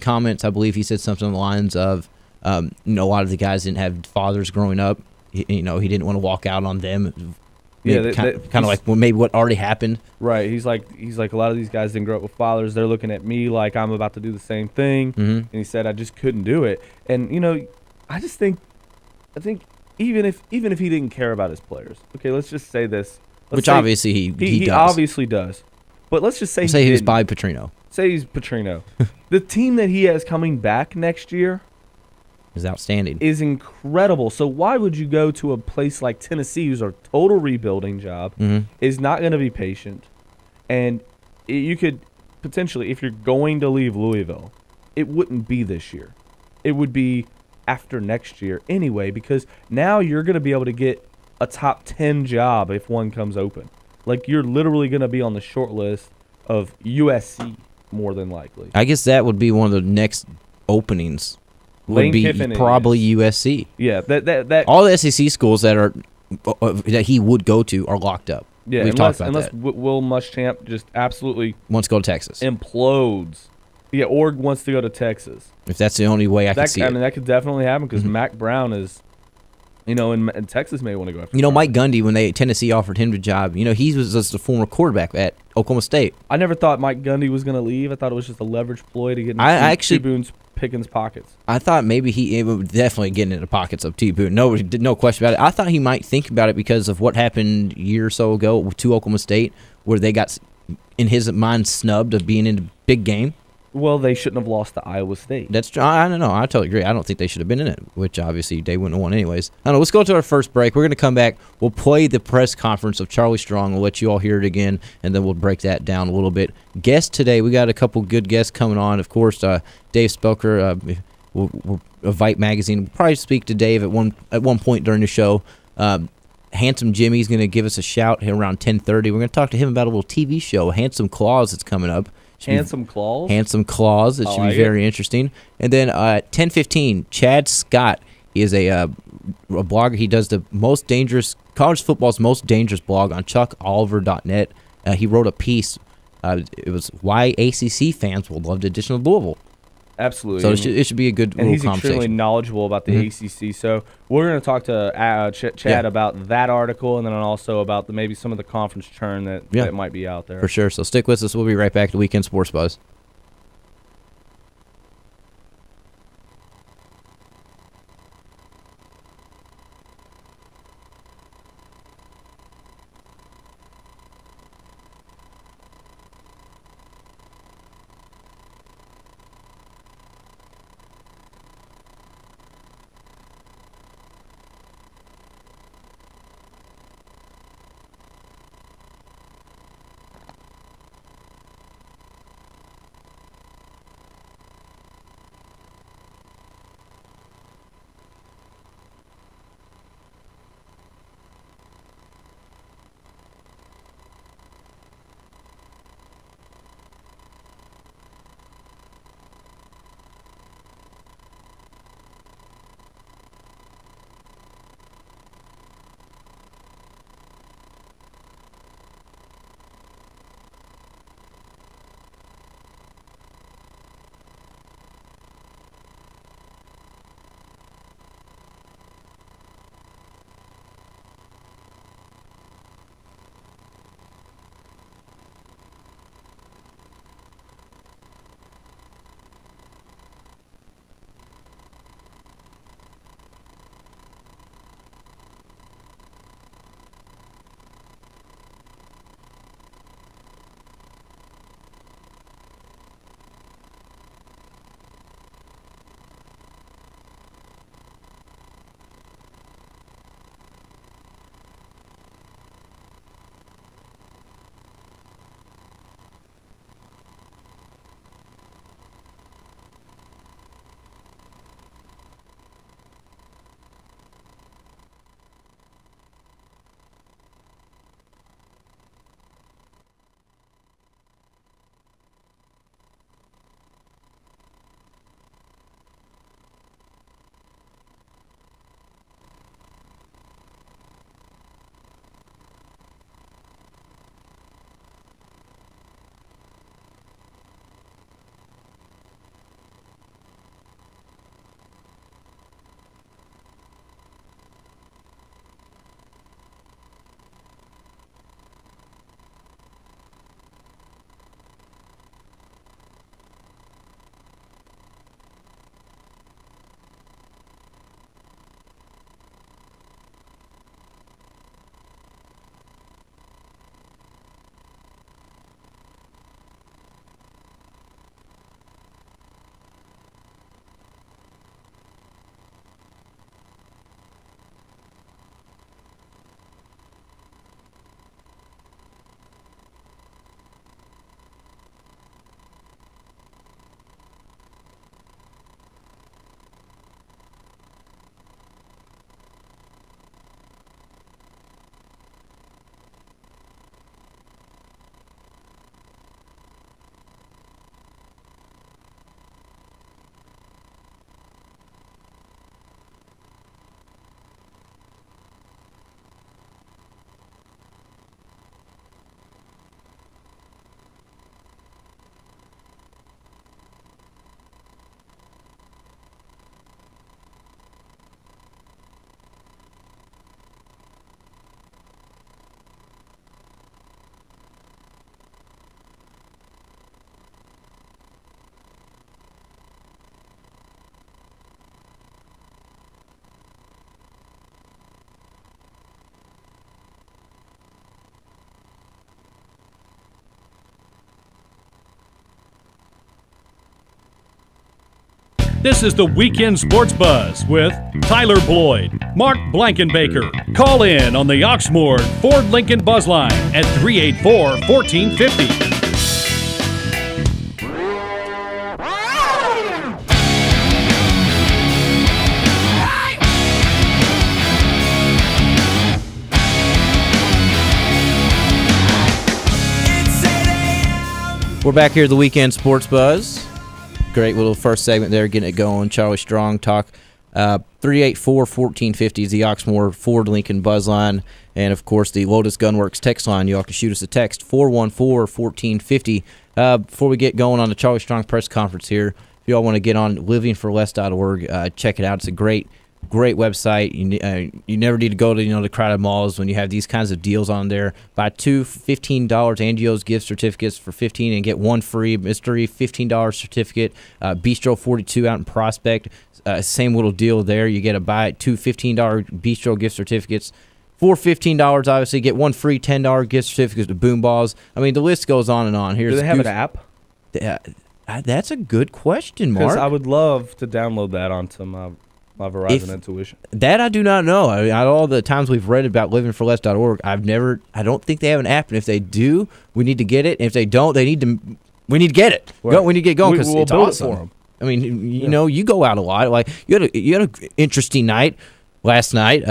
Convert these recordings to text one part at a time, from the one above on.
comments, I believe he said something along the lines of, a lot of the guys didn't have fathers growing up. He didn't want to walk out on them. Maybe kind of like maybe what already happened. Right. He's like a lot of these guys didn't grow up with fathers. They're looking at me like I'm about to do the same thing. Mm-hmm. And he said I just couldn't do it. And I think even if he didn't care about his players, okay, let's just say this. Which obviously he does. Obviously does. But let's just say he was by Petrino. Say he's Petrino. The team that he has coming back next year is outstanding. Is incredible. So why would you go to a place like Tennessee, who's a total rebuilding job, is not going to be patient, and you could potentially, if you're going to leave Louisville, it wouldn't be this year. It would be after next year anyway, because now you're going to be able to get a top 10 job if one comes open. Like, you're literally going to be on the short list of USC more than likely. I guess that would be one of the next openings. Would be probably USC. Yeah, that all the SEC schools that he would go to are locked up. Yeah, We've talked about that. Will Muschamp just absolutely wants to go to Texas, implodes. Yeah, or wants to go to Texas. If that's the only way I can see it. I mean, that could definitely happen because Mac Brown is, and Texas may want to go after. Mike Gundy, when Tennessee offered him the job, he was just a former quarterback at Oklahoma State. I never thought Mike Gundy was going to leave. I thought it was just a leverage ploy to get into T. Boone's Pickens' pockets. I thought maybe he would definitely get into the pockets of T. Boone. No question about it. I thought he might think about it because of what happened a year or so ago to Oklahoma State, where they got, in his mind, snubbed of being in the big game. Well, they shouldn't have lost to Iowa State. That's true. I don't know. I totally agree. I don't think they should have been in it, which obviously they wouldn't have won anyways. I don't know. Let's go to our first break. We're going to come back. We'll play the press conference of Charlie Strong. We'll let you all hear it again, and then we'll break that down a little bit. Guests today, we got a couple good guests coming on. Of course, Dave Spelker, we'll invite Magazine. We'll probably speak to Dave at one point during the show. Handsome Jimmy's going to give us a shout around 10:30. We're going to talk to him about a little TV show, Handsome Claus, that's coming up. Handsome Claus? Handsome Claus. It should be very interesting. And then 10:15, Chad Scott is a blogger. He does the most dangerous, college football's most dangerous blog on chuckoliver.net. He wrote a piece. It was why ACC fans will love the addition of Louisville. Absolutely. So it should be a good little conversation. And he's extremely knowledgeable about the ACC. So we're going to talk to Chad about that article, and then also about maybe some of the conference churn that might be out there. For sure. So stick with us. We'll be right back to Weekend Sports Buzz. This is the Weekend Sports Buzz with Tyler Bloyd, Mark Blankenbaker. Call in on the Oxmoor Ford Lincoln Buzz Line at 384-1450. We're back here at the Weekend Sports Buzz. Great little first segment there, getting it going. Charlie Strong talk. 384-1450 is the Oxmoor Ford Lincoln Buzz Line. And, of course, the Lotus Gunworks text line. You all can shoot us a text, 414-1450. Before we get going on the Charlie Strong press conference here, if you all want to get on livingforless.org, check it out. It's a great website. You never need to go to the crowded malls when you have these kinds of deals on there. Buy two $15 Angio's gift certificates for $15 and get one free mystery $15 certificate. Bistro 42 out in Prospect, same little deal there. You get two $15 Bistro gift certificates for $15. Obviously, get one free $10 gift certificate to Boom Balls. I mean, the list goes on and on. Do they have an app? That's a good question, Mark. Because I would love to download that onto my Verizon Intuition. That I do not know. I mean, all the times we've read about livingforless.org, I don't think they have an app. And if they do, we need to get it. And if they don't, we need to get it. Right. We need to get going because we'll it's build awesome. it for them. I mean, you go out a lot. Like you had an interesting night last night.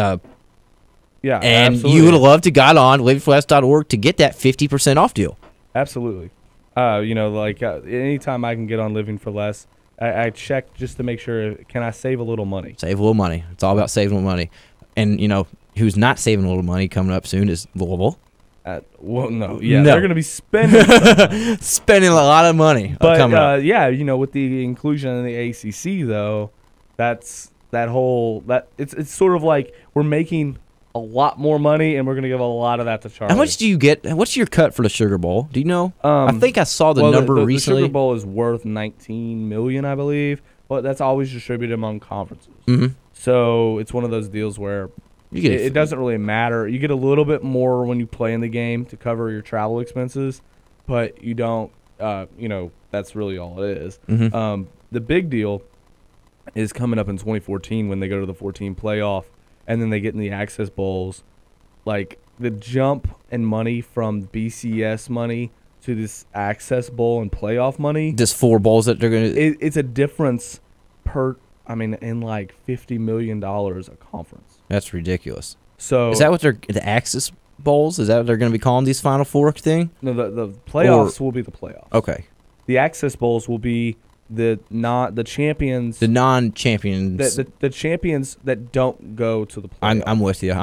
Yeah, and absolutely. you would have loved to got on livingforless.org to get that 50% off deal. Absolutely. Anytime I can get on Living for Less, I check just to make sure, can I save a little money? Save a little money. It's all about saving a little money. And, who's not saving a little money coming up soon is Louisville. They're going to be spending spending a lot of money coming up. With the inclusion in the ACC, though, it's sort of like we're making a lot more money, and we're going to give a lot of that to Charlie. How much do you get? What's your cut for the Sugar Bowl? Do you know? I think I saw the number recently. The Sugar Bowl is worth $19 million, I believe, but that's always distributed among conferences. Mm-hmm. So it's one of those deals where it doesn't really matter. You get a little bit more when you play in the game to cover your travel expenses, but you don't. That's really all it is. Mm-hmm. The big deal is coming up in 2014 when they go to the 14 playoff. And then they get in the Access Bowls. Like, the jump in money from BCS money to this Access Bowl and playoff money. Just 4 bowls that they're going to... It's a difference in like $50 million a conference. That's ridiculous. So is that what the Access Bowls? Is that what they're going to be calling these Final Four thing? No, the playoffs will be the playoffs. Okay. The Access Bowls will be the champions, the non-champions, the champions that don't go to the playoffs. I'm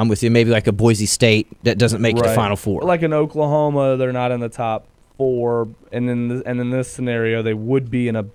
with you. Maybe like a Boise State that doesn't make the Final Four. Like in Oklahoma, they're not in the top 4, and then in this scenario, they would be in a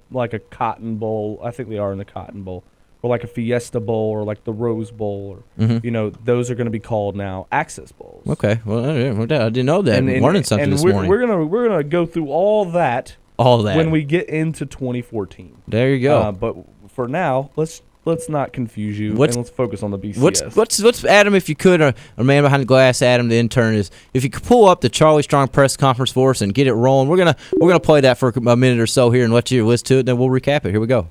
Cotton Bowl. I think they are in the Cotton Bowl, or like a Fiesta Bowl, or like the Rose Bowl, or those are going to be called now Access Bowls. Okay, well, I didn't know that. I'm learning something this morning. We're gonna go through all that when we get into 2014. There you go. But for now, let's not confuse you, and let's focus on the BCS. What's Adam, if you could, or man behind the glass, Adam, the intern, is if you could pull up the Charlie Strong press conference for us and get it rolling. We're gonna play that for a minute or so here and let you listen to it, and then we'll recap it. Here we go.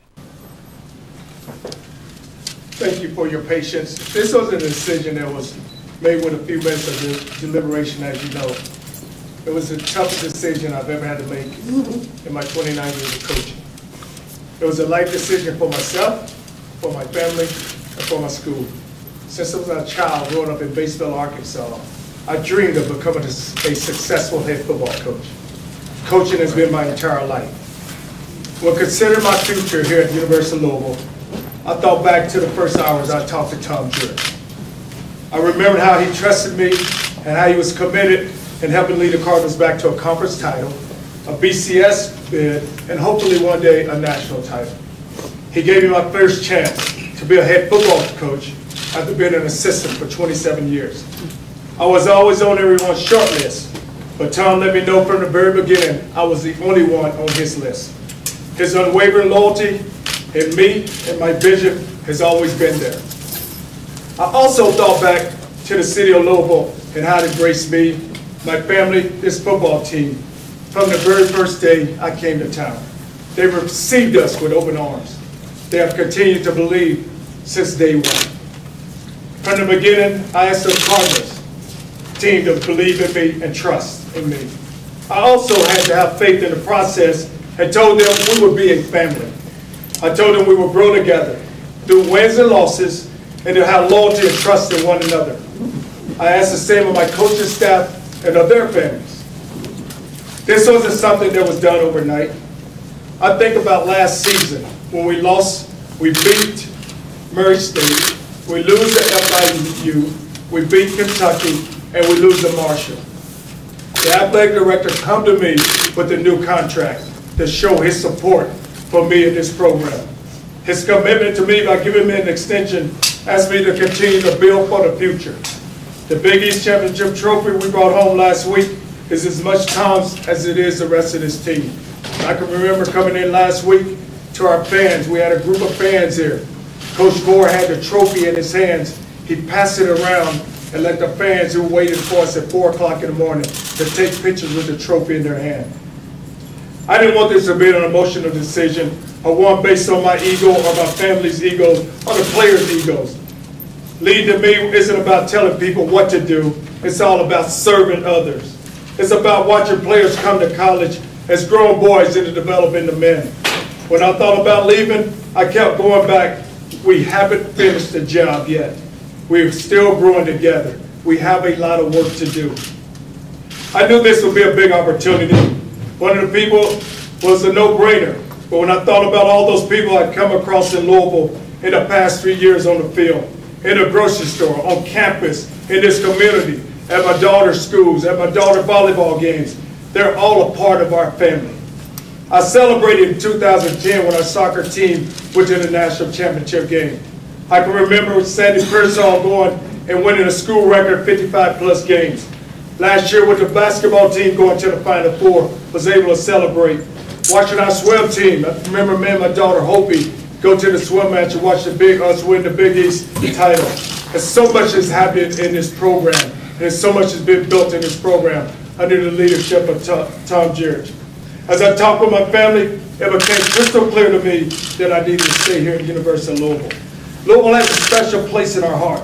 Thank you for your patience. This was a decision that was made with a few minutes of deliberation, as you know. It was the toughest decision I've ever had to make in my 29 years of coaching. It was a life decision for myself, for my family, and for my school. Since I was a child growing up in Batesville, Arkansas, I dreamed of becoming a successful head football coach. Coaching has been my entire life. When considering my future here at the University of Louisville, I thought back to the first hours I talked to Tom Jurek. I remembered how he trusted me and how he was committed in helping lead the Cardinals back to a conference title, a BCS bid, and hopefully one day a national title. He gave me my first chance to be a head football coach after being an assistant for 27 years. I was always on everyone's short list, but Tom let me know from the very beginning I was the only one on his list. His unwavering loyalty in me and my vision has always been there. I also thought back to the city of Louisville and how it graced me, my family, this football team, from the very first day I came to town. They received us with open arms. they have continued to believe since day one. From the beginning, I asked the Cardinals team to believe in me and trust in me. I also had to have faith in the process and told them we would be a family. I told them we would grow together through wins and losses and to have loyalty and trust in one another. I asked the same of my coaching staff and of their families. This wasn't something that was done overnight. I think about last season when we beat Murray State, we lose to FIU, we beat Kentucky, and we lose to Marshall. The athletic director come to me with a new contract to show his support for me in this program. His commitment to me by giving me an extension asked me to continue to build for the future. The Big East Championship trophy we brought home last week is as much Tom's as it is the rest of this team. I can remember coming in last week to our fans. We had a group of fans here. Coach Gore had the trophy in his hands. He passed it around and let the fans who waited for us at 4 o'clock in the morning to take pictures with the trophy in their hand. I didn't want this to be an emotional decision or one based on my ego or my family's egos or the players' egos. Lead to me isn't about telling people what to do. It's all about serving others. It's about watching players come to college as grown boys into developing the men. When I thought about leaving, I kept going back. We haven't finished the job yet. We're still growing together. We have a lot of work to do. I knew this would be a big opportunity. One of the people was a no-brainer. But when I thought about all those people I'd come across in Louisville in the past 3 years on the field, in the grocery store, on campus, in this community, at my daughter's schools, at my daughter's volleyball games, they're all a part of our family. I celebrated in 2010 when our soccer team went to the national championship game. I can remember Sandy Pearsall going and winning a school record 55-plus games. Last year with the basketball team going to the Final Four, was able to celebrate. Watching our swim team, I remember me and my daughter Hopi go to the swim match and watch us win the Big East title. And so much has happened in this program, and so much has been built in this program under the leadership of Tom Jarrett. As I talked with my family, it became crystal clear to me that I needed to stay here at the University of Louisville. Louisville has a special place in our heart.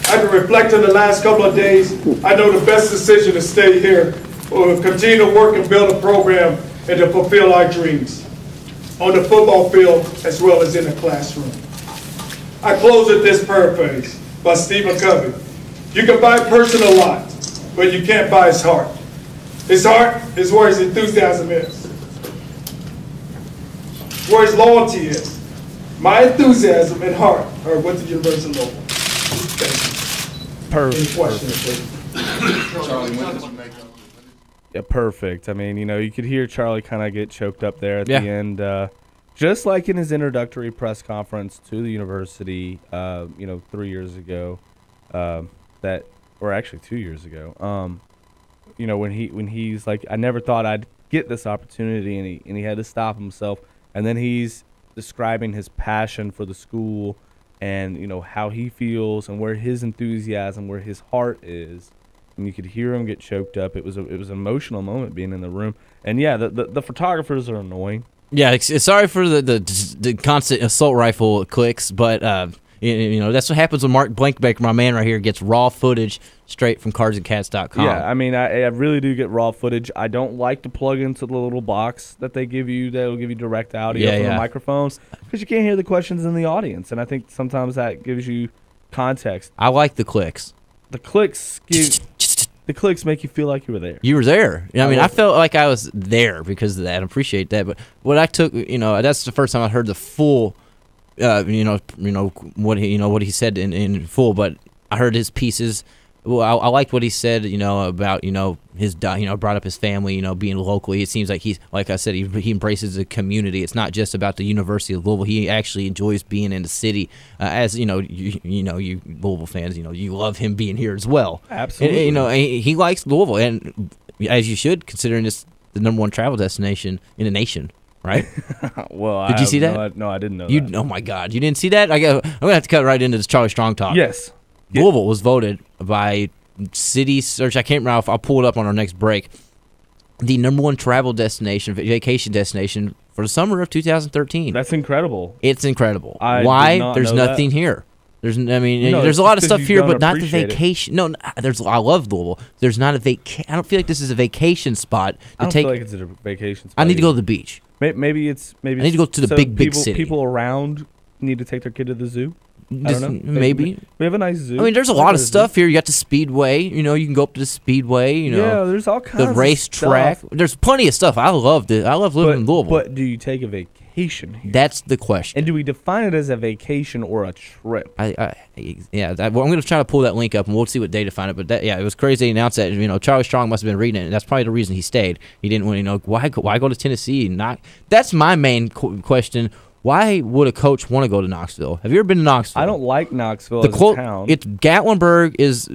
After reflecting the last couple of days, I know the best decision to stay here or continue to work and build a program and to fulfill our dreams on the football field as well as in the classroom. I close with this paraphrase by Stephen Covey. You can buy a person a lot, but you can't buy his heart. His heart is where his enthusiasm is, where his loyalty is. My enthusiasm and heart are with the University of Louisville. Thank you. Perfect. Any questions, please? Charlie, when did you make up? Yeah, perfect. I mean, you could hear Charlie kind of get choked up there at the end. Just like in his introductory press conference to the university, 3 years ago, or actually 2 years ago, when he's like, I never thought I'd get this opportunity, and he had to stop himself, and then he's describing his passion for the school, and how he feels and where his enthusiasm, where his heart is. And you could hear him get choked up. It was an emotional moment being in the room. And yeah, the photographers are annoying. Yeah, sorry for the constant assault rifle clicks, but that's what happens when Mark Blankbaker, my man right here, gets raw footage straight from cardsandcats.com. Yeah, I mean, I really do get raw footage. I don't like to plug into the little box that they give you that'll give you direct audio from the microphones because you can't hear the questions in the audience, and I think sometimes that gives you context. I like the clicks. The clicks make you feel like you were there. You were there. I mean, I felt like I was there because of that. I appreciate that. But what I took, that's the first time I heard the full, what he said in full. But I heard his pieces. Well, I liked what he said, about, his, brought up his family, being locally. It seems like like I said, he embraces the community. It's not just about the University of Louisville. He actually enjoys being in the city. As you Louisville fans, you love him being here as well. Absolutely. And, he likes Louisville, and as you should, considering it's the #1 travel destination in the nation. Right? Well, did you see that? No, I didn't know that. Oh my God, you didn't see that? I'm gonna have to cut right into this Charlie Strong talk. Yes. Louisville was voted by City Search. I can't remember. I'll pull it up on our next break. The #1 travel destination, vacation destination for the summer of 2013. That's incredible. It's incredible. I did Why? not There's know nothing that. here. There's a it's lot of because stuff you here, don't but not the appreciate it. vacation. No, I love Louisville. There's not a I don't feel like this is a vacation spot to I don't take. feel like it's a vacation spot. I need to go to either. the beach. Maybe I need to go to the big people, city. People around need to take their kid to the zoo. I Just don't know. maybe. We have a nice zoo. I mean, there's a lot of stuff here. You got the Speedway. You can go up to the Speedway. Yeah, there's all kinds the of racetrack. stuff. There's plenty of stuff. I loved it. I love living in Louisville. But do you take a vacation here? That's the question. And do we define it as a vacation or a trip? I'm going to try to pull that link up, and we'll see what they define it. But it was crazy. They announced that Charlie Strong must have been reading it, and that's probably the reason he stayed. He didn't want why go to Tennessee? That's my main question. Why would a coach want to go to Knoxville? Have you ever been to Knoxville? I don't like Knoxville as a town. It's Gatlinburg is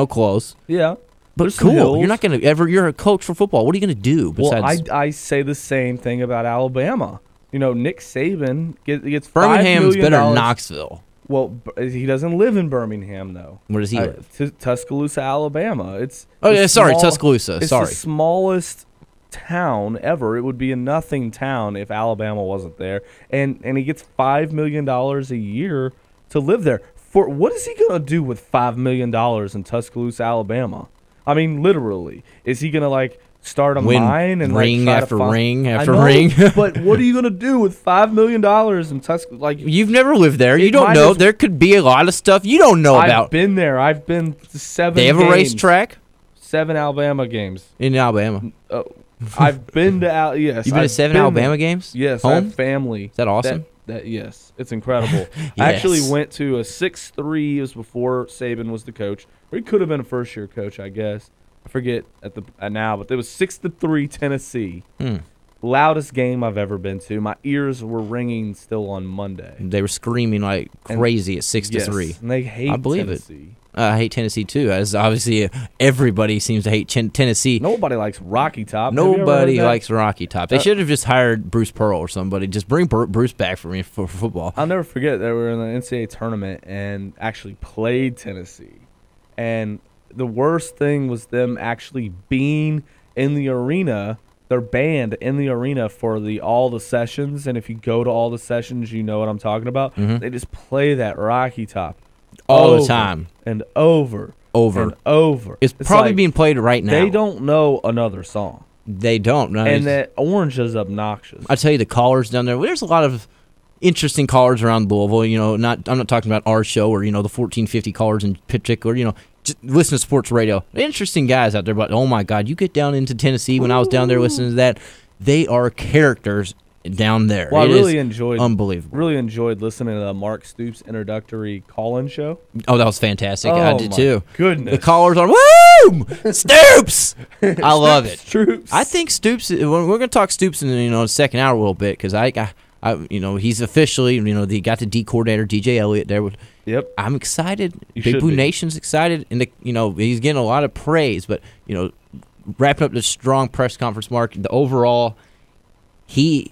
close. Yeah. But There's some cool. hills. You're not going to ever. You're a coach for football. What are you going to do besides? Well, I say the same thing about Alabama. Nick Saban gets Birmingham's $5 million. better than Knoxville. Well, he doesn't live in Birmingham though. Where does he live? Tuscaloosa, Alabama. It's Tuscaloosa. It's the smallest town ever. It would be a nothing town if Alabama wasn't there. And he gets $5 million a year to live there. For what is he gonna do with $5 million in Tuscaloosa, Alabama? I mean, literally, is he gonna start a mine and ring try after to find, ring I after know, ring? But what are you gonna do with $5 million in Tuscaloosa? You've never lived there. You don't know. There could be a lot of stuff you don't know about. I've been there. I've been to 7 They have games. a racetrack 7 Alabama games. in Alabama. I've been to yes. You've been to 7 Alabama games? Yes, Home? I have family. Is that awesome? Yes, it's incredible. Yes. I actually went to a 6-3. It was before Saban was the coach. Or he could have been a first-year coach, I guess. I forget now, but it was 6-3 Tennessee. Loudest game I've ever been to. My ears were ringing still on Monday. They were screaming like crazy at 6-3. And they hate I believe Tennessee. I hate Tennessee too. As obviously everybody seems to hate Tennessee. Nobody likes Rocky Top. Have you ever Nobody heard that? likes Rocky Top. They should have just hired Bruce Pearl or somebody. Just bring Bruce back for me for football. I'll never forget they were in the NCAA tournament and actually played Tennessee. And the worst thing was them actually being in the arena. They're banned in the arena for all the sessions. And if you go to all the sessions, you know what I'm talking about. They just play that Rocky Top All the time. and over and over. It's probably being played right now. They don't know another song. They don't. No, And that orange is obnoxious. I tell you, the callers down there. There's a lot of interesting callers around Louisville. I'm not talking about our show or the 1450 callers in particular. Just listen to sports radio. Interesting guys out there. But oh my God, you get down into Tennessee. When I was down there listening to that, they are characters down there. Well, It I really is enjoyed unbelievable. Really enjoyed listening to the Mark Stoops introductory call-in show. Oh, that was fantastic. I did too. Goodness. The callers are woo Stoops. I love it. Stoops. I think Stoops. We're going to talk Stoops in the second hour a little bit because he's officially they got the D coordinator DJ Elliott there. Yep. I'm excited. You Big should Blue be. Nation's excited, and he's getting a lot of praise. But wrapping up the strong press conference, Mark. The overall,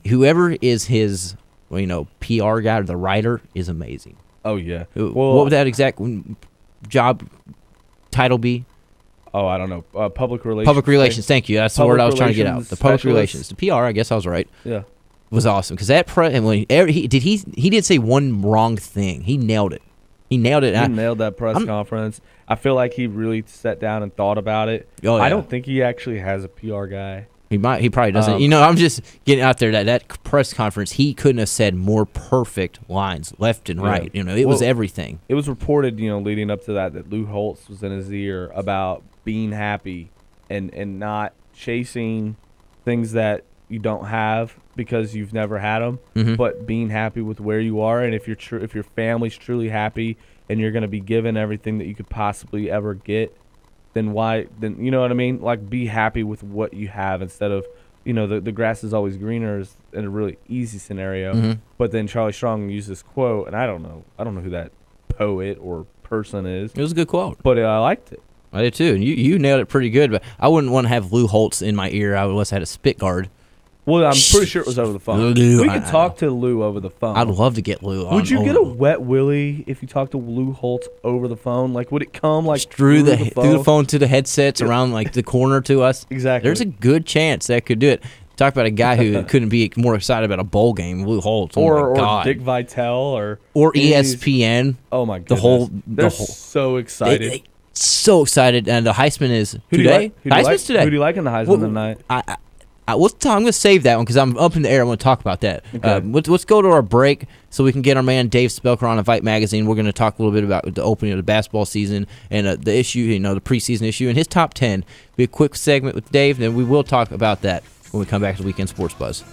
whoever is his PR guy or the writer is amazing. Oh yeah. What would that exact job title be? Oh, I don't know. Public relations. Public relations. Thank you. That's the word I was trying to get out. The public relations relations. The PR. I guess I was right. Yeah. Was awesome because that he didn't say one wrong thing. He nailed it. He nailed it. He nailed that press conference. I feel like he really sat down and thought about it. Oh, yeah. I don't think he actually has a PR guy. He probably doesn't. I'm just getting out there that press conference. He couldn't have said more perfect lines left and right. It was everything. It was reported, leading up to that Lou Holtz was in his ear about being happy and not chasing things that you don't have because you've never had them, but being happy with where you are. And if your family's truly happy and you're going to be given everything that you could possibly ever get, then you know what I mean? Like, be happy with what you have instead of, the grass is always greener is in a really easy scenario. But then Charlie Strong used this quote, and I don't know who that poet or person is. It was a good quote. But I liked it. I did too. And you nailed it pretty good, but I wouldn't want to have Lou Holtz in my ear unless I had a spit guard. Well, I'm pretty sure it was over the phone. Lou, We could talk to Lou over the phone. I'd love to get Lou on. Would you get a wet willy if you talked to Lou Holtz over the phone? Like, would it come through the phone to the headsets around the corner to us? Exactly. There's a good chance that could do it. Talk about a guy who couldn't be more excited about a bowl game. Lou Holtz, or God. Dick Vitale, or ESPN. Oh my goodness, they're so excited. They so excited, and the Heisman is Who today. Heisman's today. Who do you like in the Heisman tonight? I'm going to save that one because I'm up in the air. I want to talk about that. Okay. Let's go to our break so we can get our man Dave Spelker on Fight Magazine. We're going to talk a little bit about the opening of the basketball season and the issue, the preseason issue, and his top 10. Be a quick segment with Dave, then we will talk about that when we come back to the Weekend Sports Buzz.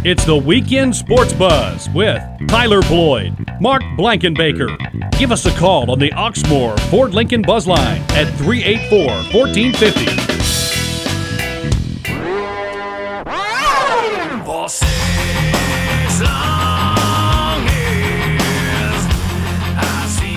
It's the Weekend Sports Buzz with Tyler Floyd, Mark Blankenbaker. Give us a call on the Oxmoor Ford Lincoln Buzz Line at 384-1450. For 6 long years, I've seen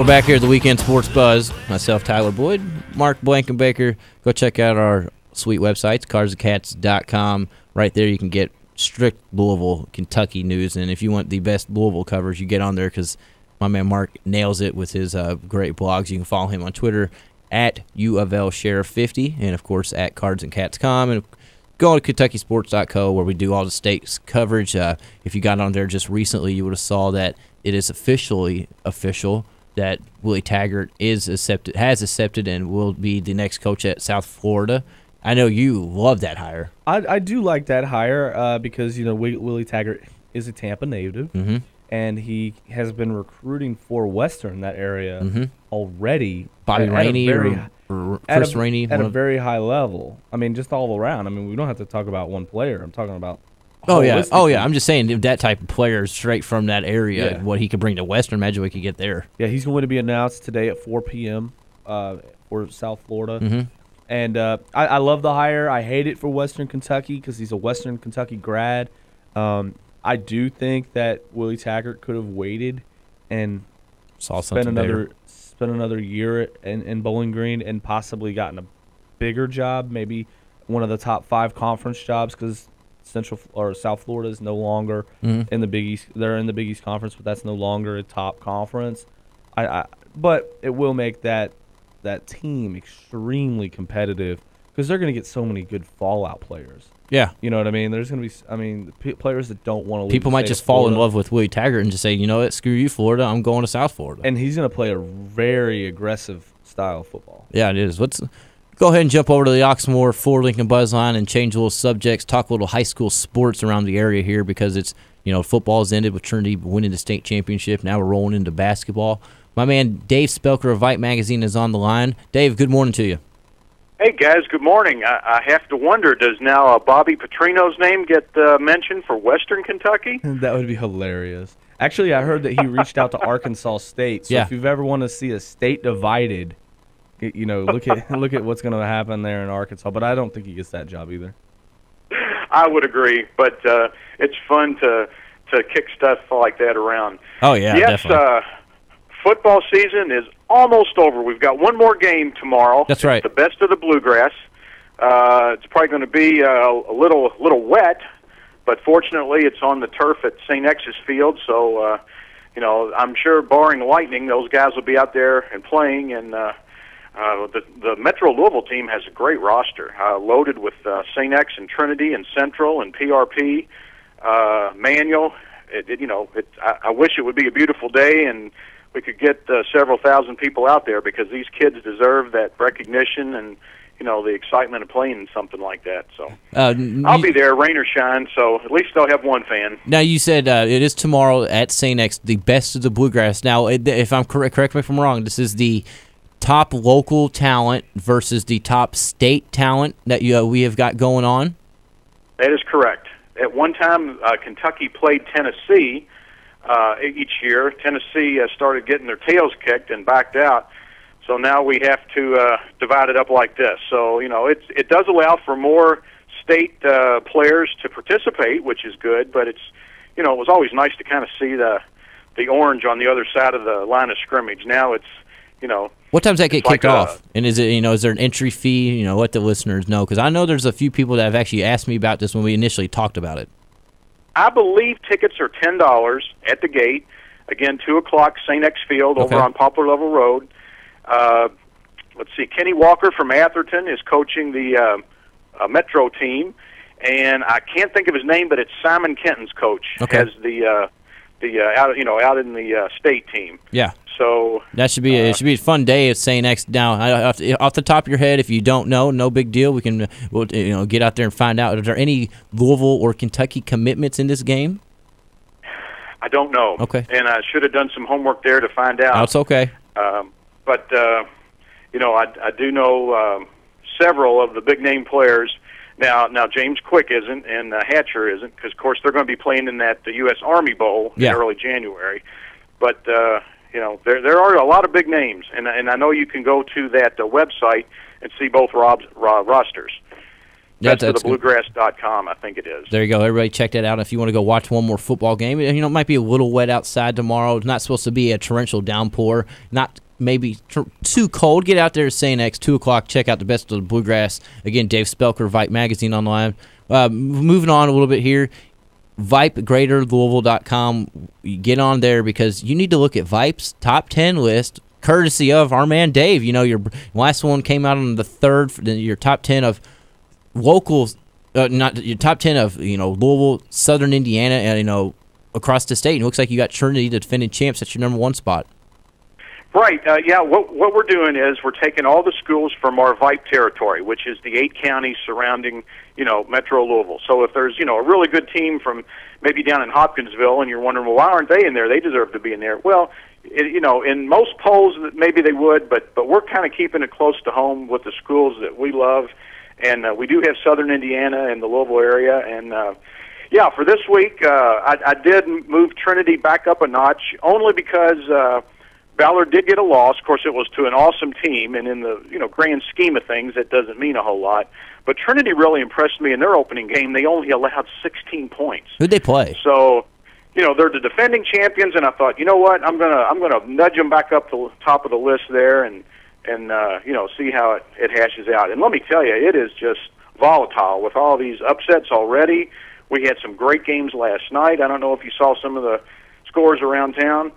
We're back here at the Weekend Sports Buzz. Myself, Tyler Boyd, Mark Blankenbaker. Go check out our sweet websites, KentuckySports.co. Right there you can get strict Louisville, Kentucky news. And if you want the best Louisville coverage, you get on there because my man Mark nails it with his great blogs. You can follow him on Twitter at UofLSheriff50 and, of course, at CardsandCats.com. And go on to KentuckySports.co where we do all the state's coverage. If you got on there just recently, you would have saw that it is officially official that Willie Taggart has accepted and will be the next coach at South Florida. I know you love that hire. I do like that hire because, Willie Taggart is a Tampa native, and he has been recruiting for Western, that area, already. Bobby Rainey or Chris Rainey. At a very high level. I mean, just all around. I mean, we don't have to talk about one player. I'm talking about Oh yeah. I'm just saying that type of player straight from that area, what he could bring to Western. Imagine what he could get there. Yeah, he's going to be announced today at 4 p.m. For South Florida. And I love the hire. I hate it for Western Kentucky because he's a Western Kentucky grad. I do think that Willie Taggart could have waited and spent another year in Bowling Green and possibly gotten a bigger job, maybe one of the top 5 conference jobs because Central or South Florida is no longer in the Big East. They're in the Big East Conference, but that's no longer a top conference. But it will make that team extremely competitive because they're going to get so many good fallout players. Yeah, you know what I mean. There's going to be, players that don't want to leave. People might just fall in love with Willie Taggart and just say, you know what, screw you, Florida. I'm going to South Florida. And he's going to play a very aggressive style of football. Yeah, it is. Go ahead and jump over to the Oxmoor Ford Lincoln Buzzline and change a little subjects, talk a little high school sports around the area here because it's, football's ended with Trinity winning the state championship. Now we're rolling into basketball. My man Dave Spelker of Vite Magazine is on the line. Dave, good morning to you. Hey, guys, good morning. I have to wonder, does now Bobby Petrino's name get mentioned for Western Kentucky? That would be hilarious. Actually, I heard that he reached out to Arkansas State. So if you've ever want to see a state divided, look at what's going to happen there in Arkansas. But I don't think he gets that job either. I would agree, but it's fun to kick stuff like that around. Oh, yeah, yes, definitely. Football season is almost over. We've got one more game tomorrow. That's right. The best of the Bluegrass. It's probably going to be a little wet, but fortunately it's on the turf at St. X's Field, so I'm sure barring lightning, those guys will be out there and playing, and the Metro Louisville team has a great roster, loaded with St. X and Trinity and Central and PRP, Manual. I wish it would be a beautiful day and we could get several thousand people out there because these kids deserve that recognition and the excitement of playing in something like that. So I'll be there, rain or shine. So at least they'll have one fan. Now you said it is tomorrow at St. X, the best of the Bluegrass. Now, if I'm correct me if I'm wrong. This is the top local talent versus the top state talent that we have got going on. That is correct. At one time, Kentucky played Tennessee. Each year, Tennessee started getting their tails kicked and backed out. So now we have to divide it up like this. So, it does allow for more state players to participate, which is good, but it was always nice to kind of see the orange on the other side of the line of scrimmage. Now it's, What times does that get kicked off? And is it, is there an entry fee? Let the listeners know, because I know there's a few people that have actually asked me about this when we initially talked about it. I believe tickets are $10 at the gate. Again, 2 o'clock, St. X Field over on Poplar Level Road. Let's see, Kenny Walker from Atherton is coaching the Metro team, and I can't think of his name, but it's Simon Kenton's coach as the out in the state team. Yeah. So that should be it should be a fun day at St. X. Now, off the top of your head, if you don't know, no big deal. We'll get out there and find out. Are there any Louisville or Kentucky commitments in this game? I don't know. Okay. And I should have done some homework there to find out. That's okay. But I do know several of the big name players. Now James Quick isn't, and Hatcher isn't, because of course they're going to be playing in the U.S. Army Bowl in early January. But there are a lot of big names, and I know you can go to that website and see both rosters. bestofthebluegrass.com, I think it is. There you go. Everybody check that out if you want to go watch one more football game. You know, it might be a little wet outside tomorrow. It's not supposed to be a torrential downpour. Not maybe too cold. Get out there at St. X, 2 o'clock. Check out the Best of the Bluegrass. Again, Dave Spelker, Vipe Magazine online. Moving on a little bit here. VipeGreaterLouisville.com. Get on there because you need to look at Vipe's top 10 list, courtesy of our man Dave. You know, your last one came out on the 3rd. Your top 10 of locals, not your top 10 of Louisville, Southern Indiana, and across the state. And it looks like you got Trinity, the defending champs. That's your number 1 spot. Right. Yeah. What we're doing is we're taking all the schools from our Vipe territory, which is the 8 counties surrounding, Metro Louisville. So if there's, a really good team from maybe down in Hopkinsville, and you're wondering, well, why aren't they in there? They deserve to be in there. Well, in most polls, maybe they would, but we're kind of keeping it close to home with the schools that we love, and we do have Southern Indiana and the Louisville area, and for this week, I did move Trinity back up a notch, only because. Ballard did get a loss. Of course, it was to an awesome team, and in the grand scheme of things, that doesn't mean a whole lot. But Trinity really impressed me in their opening game. They only allowed 16 points. Who'd they play? So, they're the defending champions, and I thought, you know what, I'm gonna nudge them back up to the top of the list there, and see how it hashes out. And let me tell you, it is just volatile with all these upsets already. We had some great games last night. I don't know if you saw some of the scores around town.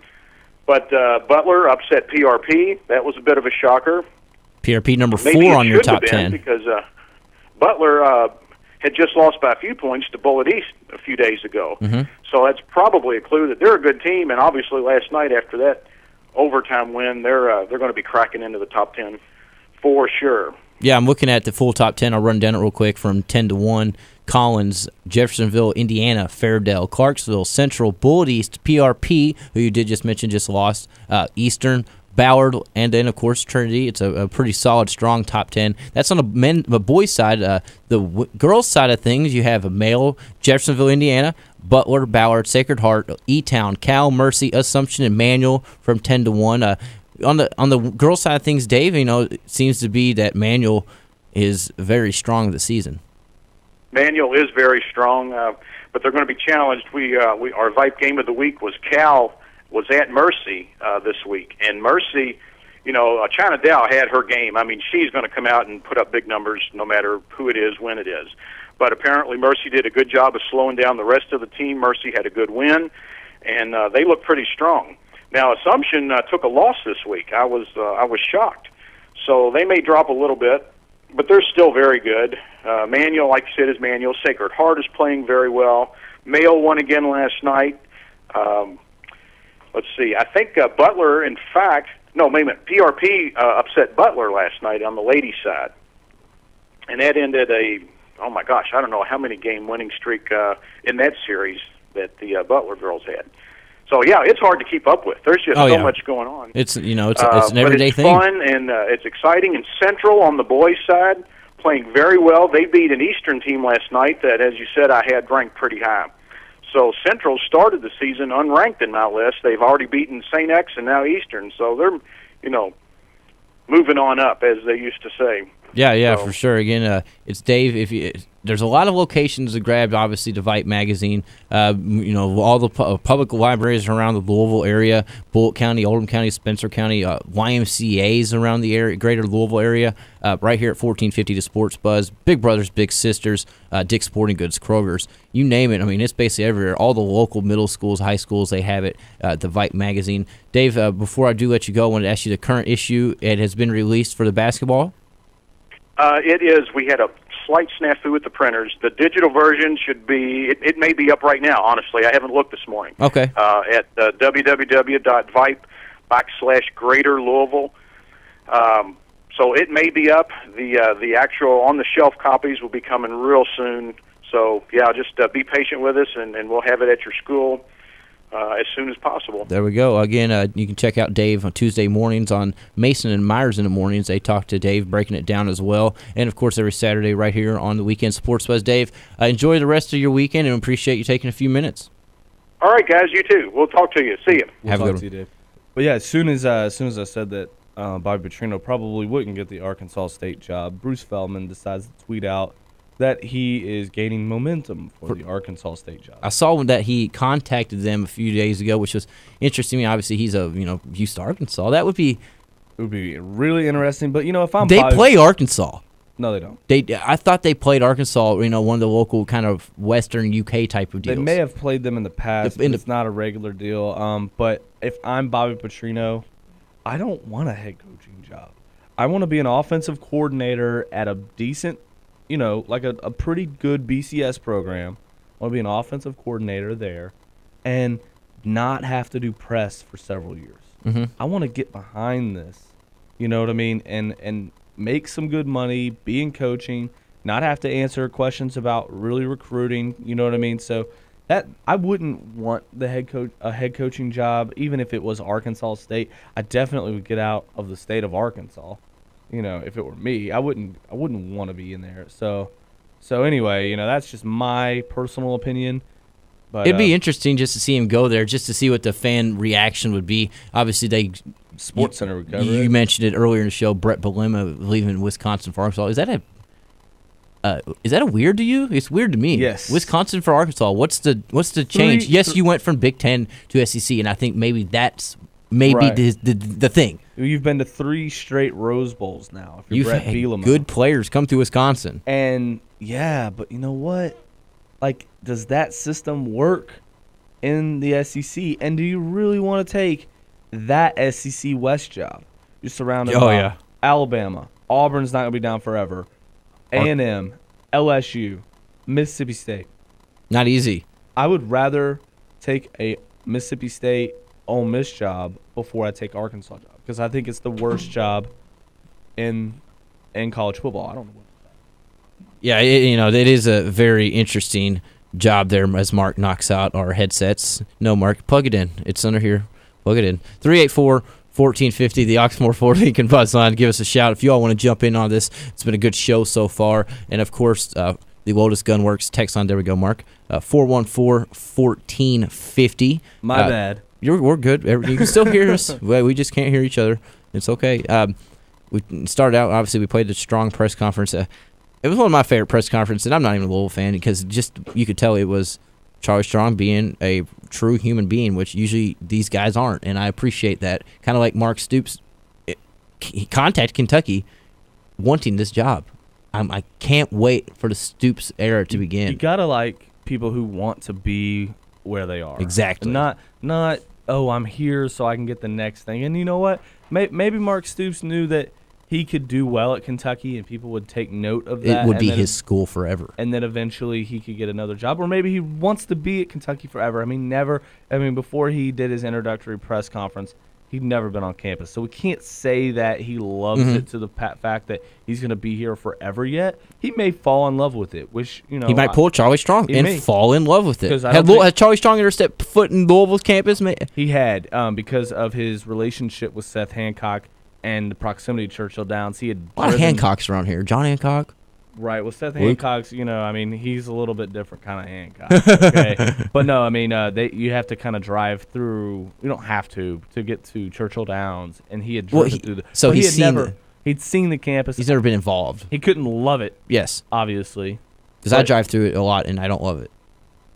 But Butler upset PRP. That was a bit of a shocker. PRP number 4 on your top 10. Because Butler had just lost by a few points to Bullitt East a few days ago. Mm-hmm. So that's probably a clue that they're a good team. And obviously last night after that overtime win, they're going to be cracking into the top 10 for sure. Yeah, I'm looking at the full top 10. I'll run down it real quick from 10 to 1. Collins, Jeffersonville, Indiana, Fairdale, Clarksville, Central, Bullitt East, PRP, who you did just mention just lost, Eastern, Ballard, and then, of course, Trinity. It's a pretty solid, strong top 10. That's on the boys' side. The girls' side of things, you have a male, Jeffersonville, Indiana, Butler, Ballard, Sacred Heart, E-Town, Cal, Mercy, Assumption, and Manual from 10 to 1. On the girls' side of things, Dave, it seems to be that Manual is very strong this season. Manual is very strong, but they're going to be challenged. Our Vipe game of the week was Cal was at Mercy this week, and Mercy, China Dow had her game. I mean, she's going to come out and put up big numbers no matter who it is, when it is. But apparently Mercy did a good job of slowing down the rest of the team. Mercy had a good win, and they look pretty strong. Now Assumption took a loss this week. I was shocked. So they may drop a little bit, but they're still very good. Manual, like you said, is Manual. Sacred Heart is playing very well. Mayo won again last night. Let's see. I think Butler, in fact, no, wait a minute. PRP upset Butler last night on the ladies' side. And that ended I don't know how many game winning streak in that series that the Butler girls had. So, yeah, it's hard to keep up with. There's just so much going on. It's an everyday thing. But it's fun, and it's exciting. And Central on the boys' side, playing very well. They beat an Eastern team last night that, as you said, I had ranked pretty high. So Central started the season unranked in my list. They've already beaten St. X and now Eastern. So they're, moving on up, as they used to say. Yeah, for sure. Again, it's Dave. There's a lot of locations to grab, obviously, to Vipe Magazine. All the public libraries around the Louisville area, Bullitt County, Oldham County, Spencer County, YMCAs around the area, greater Louisville area, right here at 1450 to Sports Buzz, Big Brothers, Big Sisters, Dick's Sporting Goods, Kroger's, you name it. I mean, it's basically everywhere. All the local middle schools, high schools, they have it, the Vipe Magazine. Dave, before I do let you go, I wanted to ask you the current issue. It has been released for the basketball? It is. We had a slight snafu with the printers. The digital version should be, it may be up right now, honestly. I haven't looked this morning. Okay. At www.vipe.com/Greater Louisville. So it may be up. The actual on-the-shelf copies will be coming real soon. So, yeah, just be patient with us, and we'll have it at your school as soon as possible. There we go. Again, you can check out Dave on Tuesday mornings on Mason and Myers in the mornings. They talk to Dave, breaking it down as well. And, of course, every Saturday right here on the Weekend Sports Buzz. Dave, enjoy the rest of your weekend and appreciate you taking a few minutes. All right, guys, you too. We'll talk to you. See you. Have a good one. To you, Dave. But, yeah, as soon as I said that Bobby Petrino probably wouldn't get the Arkansas State job, Bruce Feldman decides to tweet out that he is gaining momentum for the Arkansas State job. I saw that he contacted them a few days ago, which was interesting to me. Obviously, he's used to Arkansas. That would be really interesting. But if I'm they play Arkansas. No, they don't. I thought they played Arkansas. One of the local kind of Western UK type of deals. They may have played them in the past. It's not a regular deal. But if I'm Bobby Petrino, I don't want a head coaching job. I want to be an offensive coordinator at a decent, like a pretty good BCS program. I want to be an offensive coordinator there and not have to do press for several years. Mm-hmm. I want to get behind this, you know what I mean, and make some good money, be in coaching, not have to answer questions about really recruiting, you know what I mean? So that I wouldn't want a head coaching job, even if it was Arkansas State. I definitely would get out of the state of Arkansas. If it were me, I wouldn't want to be in there. So anyway, that's just my personal opinion. But it'd be interesting just to see him go there, just to see what the fan reaction would be. Obviously, Sports Center would cover it. You mentioned it earlier in the show. Brett Bielema leaving Wisconsin for Arkansas. Is that a weird to you? It's weird to me. Yes. Wisconsin for Arkansas. What's the change? Yes, you went from Big Ten to SEC, and I think maybe that's right. the thing. You've been to 3 straight Rose Bowls now. If you're You've Brett had Bielema. good players come to Wisconsin. And yeah, but you know what? Like, does that system work in the SEC? And do you really want to take that SEC West job? You're surrounded by Alabama. Auburn's not going to be down forever. A&M, LSU, Mississippi State. Not easy. I would rather take a Mississippi State Ole Miss job before I take Arkansas job, because I think it's the worst job in college football. I don't know what. Yeah, it is a very interesting job there as Mark knocks out our headsets. No, Mark, plug it in. It's under here. Plug it in. 384-1450, the Oxmoor Ford Lincoln Buzz Line. Give us a shout if you all want to jump in on this. It's been a good show so far. And, of course, the Lotus Gun Works text line. There we go, Mark. 414-1450. My bad. We're good. You can still hear us. We just can't hear each other. It's okay. We started out, obviously, we played the Strong press conference. It was one of my favorite press conferences, and I'm not even a Louisville fan, because just you could tell it was Charlie Strong being a true human being, which usually these guys aren't, and I appreciate that. Kind of like Mark Stoops, he contacted Kentucky wanting this job. I can't wait for the Stoops era to begin. You gotta like people who want to be where they are. Exactly. Not I'm here so I can get the next thing. And you know what? Maybe Mark Stoops knew that he could do well at Kentucky, and people would take note of that. It would be his school forever. And then eventually he could get another job. Or maybe he wants to be at Kentucky forever. Before he did his introductory press conference, he'd never been on campus. So we can't say that he loves it to the fact that he's going to be here forever yet. He may fall in love with it, which, he might pull Charlie Strong and fall in love with it. Had Charlie Strong ever stepped foot in Louisville's campus? He had, because of his relationship with Seth Hancock and the proximity to Churchill Downs. He had a lot of Hancocks around here. John Hancock. Right. Well, Seth Hancock's, he's a little bit different kind of Hancock. Okay. But no, you have to kind of drive through. You don't have to get to Churchill Downs, and he had driven through the. So he'd seen the campus. He's never been involved. He couldn't love it. Yes. Obviously. Because I drive through it a lot, and I don't love it.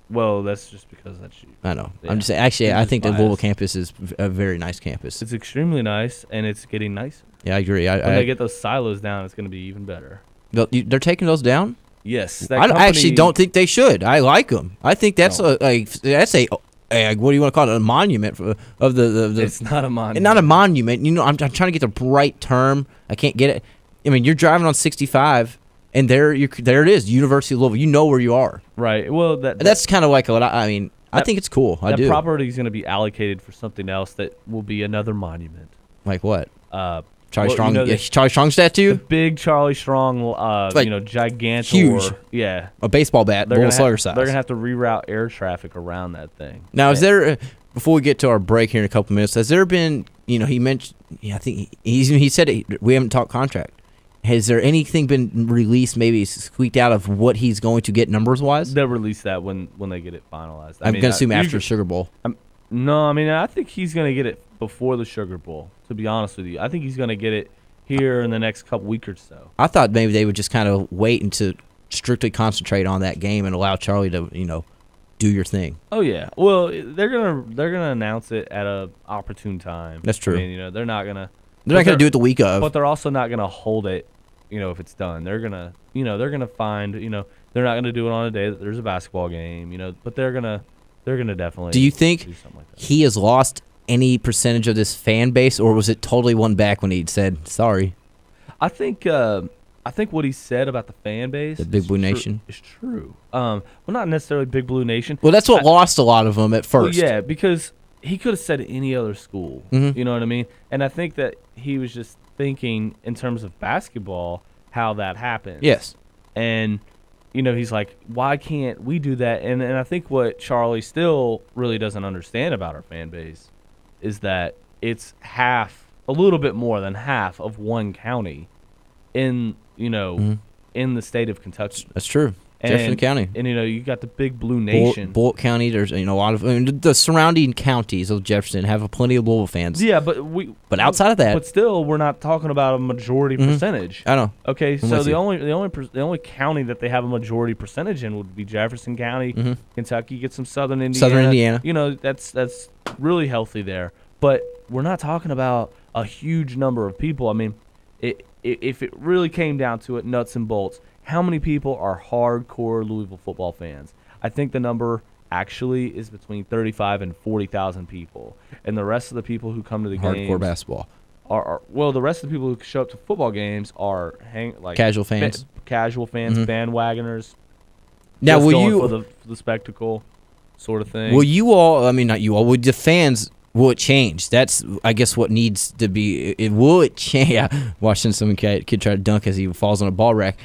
Well, that's just because that's you. I know. Yeah. I'm just saying. Actually, I think the Louisville campus is a very nice campus. It's extremely nice, and it's getting nicer. Yeah, I agree. When they get those silos down, it's going to be even better. They're taking those down? Yes. I actually don't think they should. I like them. I think that's what do you want to call it? A monument of the. It's not a monument. Not a monument. I'm trying to get the right term. I can't get it. You're driving on 65. And there it is, University of Louisville. You know where you are. Right. Well, that's kind of like what I think it's cool. I do. That property is going to be allocated for something else that will be another monument. Like what? Charlie Strong. Charlie Strong statue. The big Charlie Strong. Gigantic. Huge. Yeah. A baseball bat. Bull Slayer size. They're going to have to reroute air traffic around that thing. Now, is there? Before we get to our break here in a couple minutes, has there been? He mentioned. I think he said we haven't talked contract. Has there anything been released, maybe squeaked out of what he's going to get numbers-wise? They'll release that when they get it finalized. I'm going to assume after the Sugar Bowl. I think he's going to get it before the Sugar Bowl, to be honest with you. I think he's going to get it here in the next couple weeks or so. I thought maybe they would just kind of wait until strictly concentrate on that game and allow Charlie to, do your thing. Oh yeah. Well, they're gonna announce it at a opportune time. That's true. I mean, they're not gonna do it the week of. But they're also not gonna hold it. If it's done, they're gonna find. They're not gonna do it on a day that there's a basketball game. But they're gonna definitely. Do you think do something like that. he has lost any percentage of this fan base, or was it totally won back when he said sorry? I think what he said about the fan base, the Big Blue Nation, is true. Well, not necessarily Big Blue Nation. Well, that's what lost a lot of them at first. Well, yeah, because he could have said any other school. Mm-hmm. You know what I mean? And I think that he was just thinking in terms of basketball how that happened. Yes. And he's like, why can't we do that? And I think what Charlie still really doesn't understand about our fan base is that it's a little bit more than half of one county in in the state of Kentucky. That's true. Jefferson County. And you got the Big Blue Nation. Bullitt County, there's a lot of the surrounding counties of Jefferson have plenty of Louisville fans. Yeah, but outside of that, but still, we're not talking about a majority percentage. I know. Okay, so the only county that they have a majority percentage in would be Jefferson County. Kentucky gets some Southern Indiana. That's really healthy there. But we're not talking about a huge number of people. I mean, if it really came down to it, nuts and bolts, how many people are hardcore Louisville football fans? I think the number actually is between 35 and 40,000 people. And the rest of the people who come to the games, hardcore basketball, are the rest of the people who show up to football games are casual fans, bandwagoners. Now, will you for the spectacle sort of thing? Will you all? I mean, not you all. Would the fans? Will it change? That's, I guess, what needs to be. Will it change? Yeah, watching some kid try to dunk as he falls on a ball rack.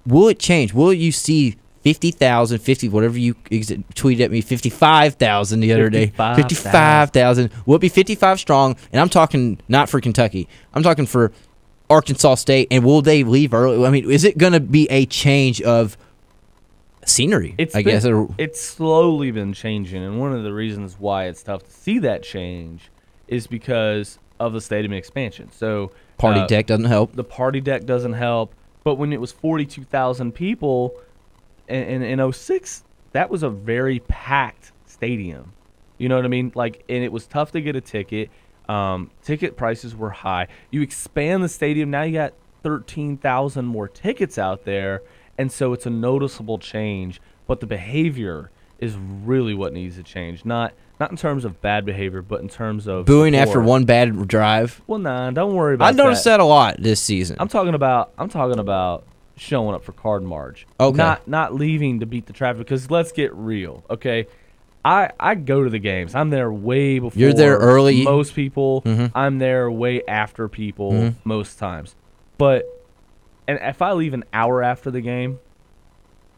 Will it change? Will you see 50,000, 50, whatever you tweeted at me, 55,000 the other day? 55,000. Will it be 55 strong? And I'm talking not for Kentucky. I'm talking for Arkansas State. And will they leave early? I mean, is it going to be a change of scenery? I guess it's slowly been changing, and one of the reasons why it's tough to see that change is because of the stadium expansion. So party deck doesn't help. The party deck doesn't help. But when it was 42,000 people in 06, that was a very packed stadium. You know what I mean? And it was tough to get a ticket. Ticket prices were high. You expand the stadium, now you got 13,000 more tickets out there, and so it's a noticeable change. But the behavior is really what needs to change. Not in terms of bad behavior, but in terms of booing support. After one bad drive. Well, don't worry about that. I noticed that a lot this season. I'm talking about showing up for card march. Okay. Not leaving to beat the traffic, because let's get real, okay? I go to the games. I'm there way before. You're there early. Most people. Mm-hmm. I'm there way after people most times. And if I leave an hour after the game,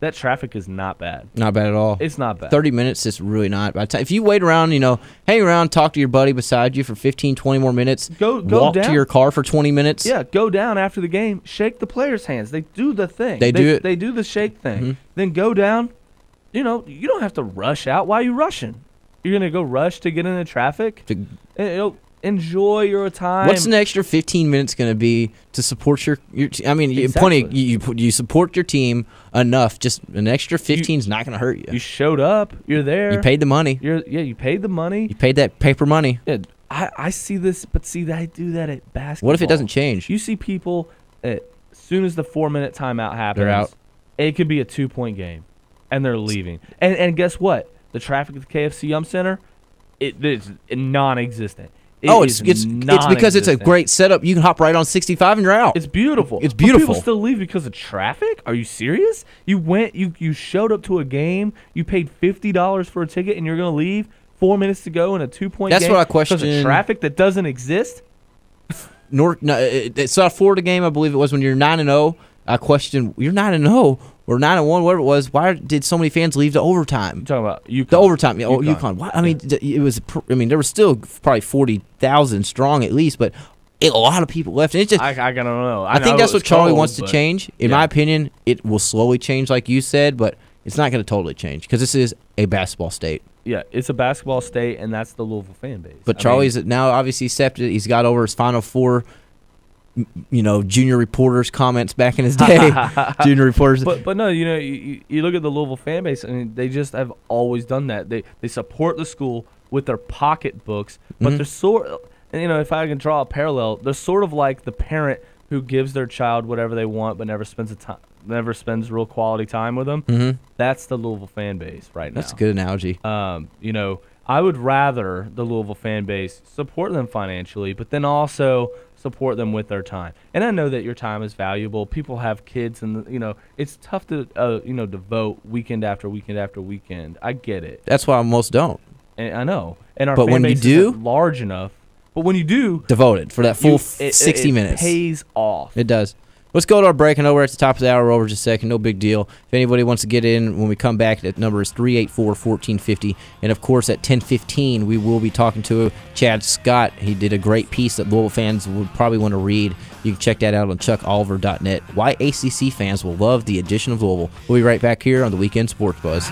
that traffic is not bad. Not bad at all. It's not bad. 30 minutes is really not bad. If you wait around, hang around, talk to your buddy beside you for 15, 20 more minutes, go walk down to your car for 20 minutes. Yeah, go down after the game, shake the players' hands. They do the thing. They do it. They do the shake thing. Mm-hmm. Then go down. You don't have to rush out. Why are you rushing? You're going to go rush to get into traffic? Enjoy your time. What's an extra 15 minutes going to be to support your I mean, exactly. you support your team enough. Just an extra 15 is not going to hurt you. You showed up. You're there. You paid the money. You paid the money. You paid that paper money. Yeah, I see this, but I do that at basketball. What if it doesn't change? You see people, as soon as the 4-minute timeout happens, they're out. It could be a 2-point game, and they're leaving. And guess what? The traffic at the KFC Yum Center, it's non-existent. It's because it's a great setup. You can hop right on 65 and you're out. It's beautiful. It's beautiful. But people still leave because of traffic? Are you serious? You showed up to a game, you paid $50 for a ticket, and you're going to leave 4 minutes to go in a 2-point game? That's what I question. Because of traffic that doesn't exist? It's not a Florida game, I believe it was, when you're 9-0. I question, you're 9-0 or 9-1, whatever it was. Why did so many fans leave the overtime? You're talking about UConn. The overtime, UConn. Why? I mean, it was. I mean, there was still probably 40,000 strong at least, but a lot of people left. And it's just, I don't know. I think that's what Charlie wants to change. In my opinion, it will slowly change, like you said, but it's not going to totally change because this is a basketball state. Yeah, it's a basketball state, and that's the Louisville fan base. But Charlie's now obviously accepted. He's got over his Final Four junior reporters' comments back in his day. Junior reporters. But no, you look at the Louisville fan base, and they just have always done that. They support the school with their pocketbooks, but they're sort of, if I can draw a parallel, they're sort of like the parent who gives their child whatever they want but never spends real quality time with them. Mm-hmm. That's the Louisville fan base right now. That's a good analogy. I would rather the Louisville fan base support them financially, but then also support them with their time. And I know that your time is valuable. People have kids, and it's tough to devote weekend after weekend after weekend. I get it. That's why most don't. And I know. And our but fan when base you do, isn't large enough. But when you do, devote it for that full 60 minutes. It pays off. It does. Let's go to our break. I know we're at the top of the hour. We're over just a second. No big deal. If anybody wants to get in when we come back, that number is 384-1450. And, of course, at 10:15, we will be talking to Chad Scott. He did a great piece that Louisville fans would probably want to read. You can check that out on chuckoliver.net. Why ACC fans will love the addition of Louisville. We'll be right back here on the Weekend Sports Buzz.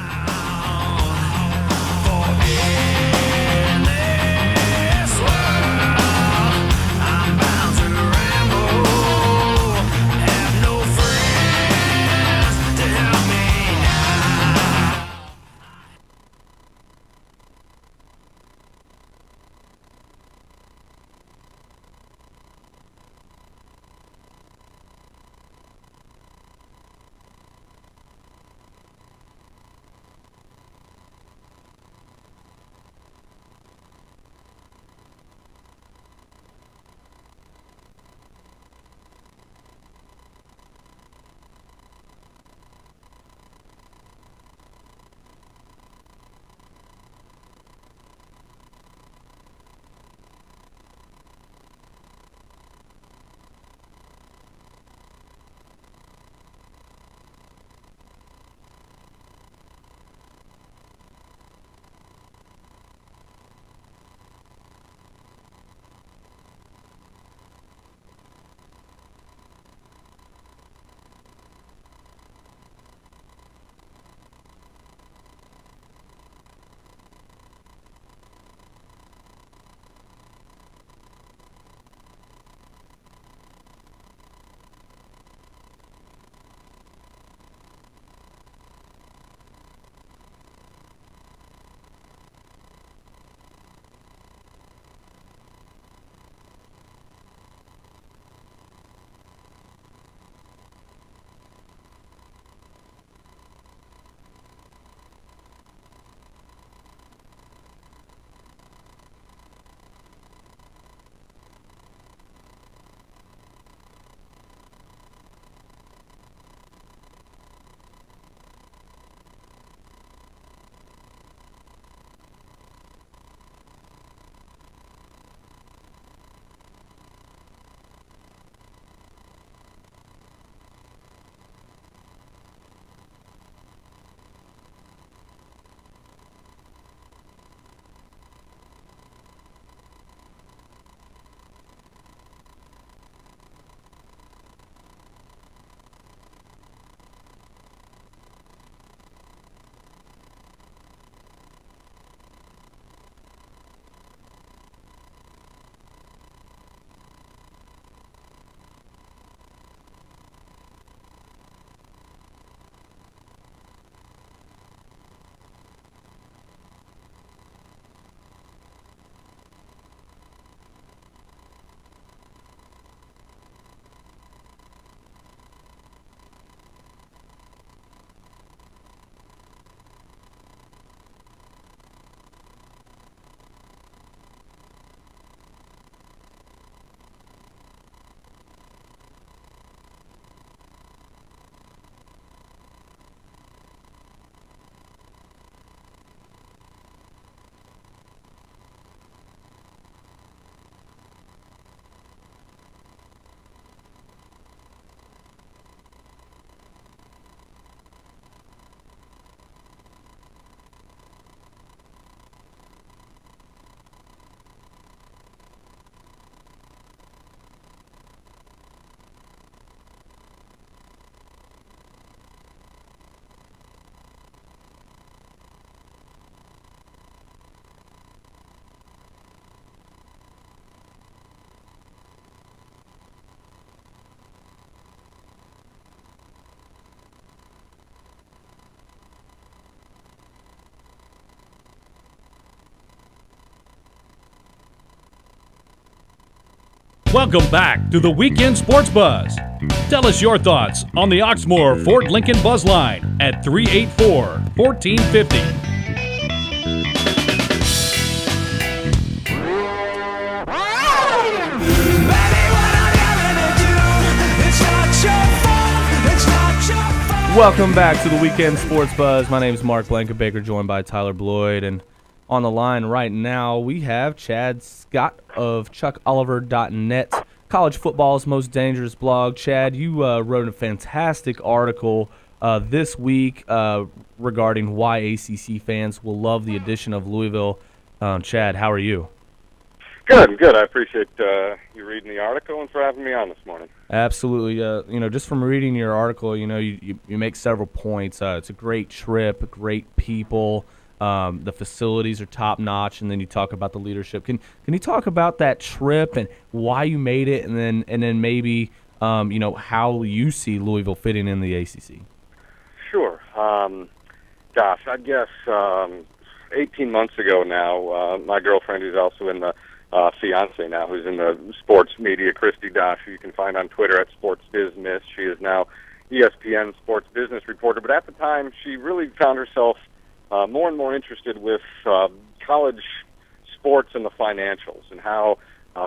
Welcome back to the Weekend Sports Buzz. Tell us your thoughts on the Oxmoor Ford Lincoln Buzz Line at 384-1450. Welcome back to the Weekend Sports Buzz. My name is Mark Blankenbaker, joined by Tyler Bloyd. And on the line right now, we have Chad Scott of ChuckOliver.net, college football's most dangerous blog. Chad, you wrote a fantastic article this week regarding why ACC fans will love the addition of Louisville. Chad, how are you? Good. I appreciate you reading the article and for having me on this morning. Absolutely. Just from reading your article, you make several points. It's a great trip, great people. The facilities are top notch, and then you talk about the leadership. Can you talk about that trip and why you made it, and then maybe how you see Louisville fitting in the ACC? Sure. Gosh, I guess 18 months ago now, my girlfriend, who's also in the fiance now, who's in the sports media, Christy Dosh, who you can find on Twitter at SportsBizMiss. She is now ESPN sports business reporter. But at the time, she really found herself more and more interested with college sports and the financials and how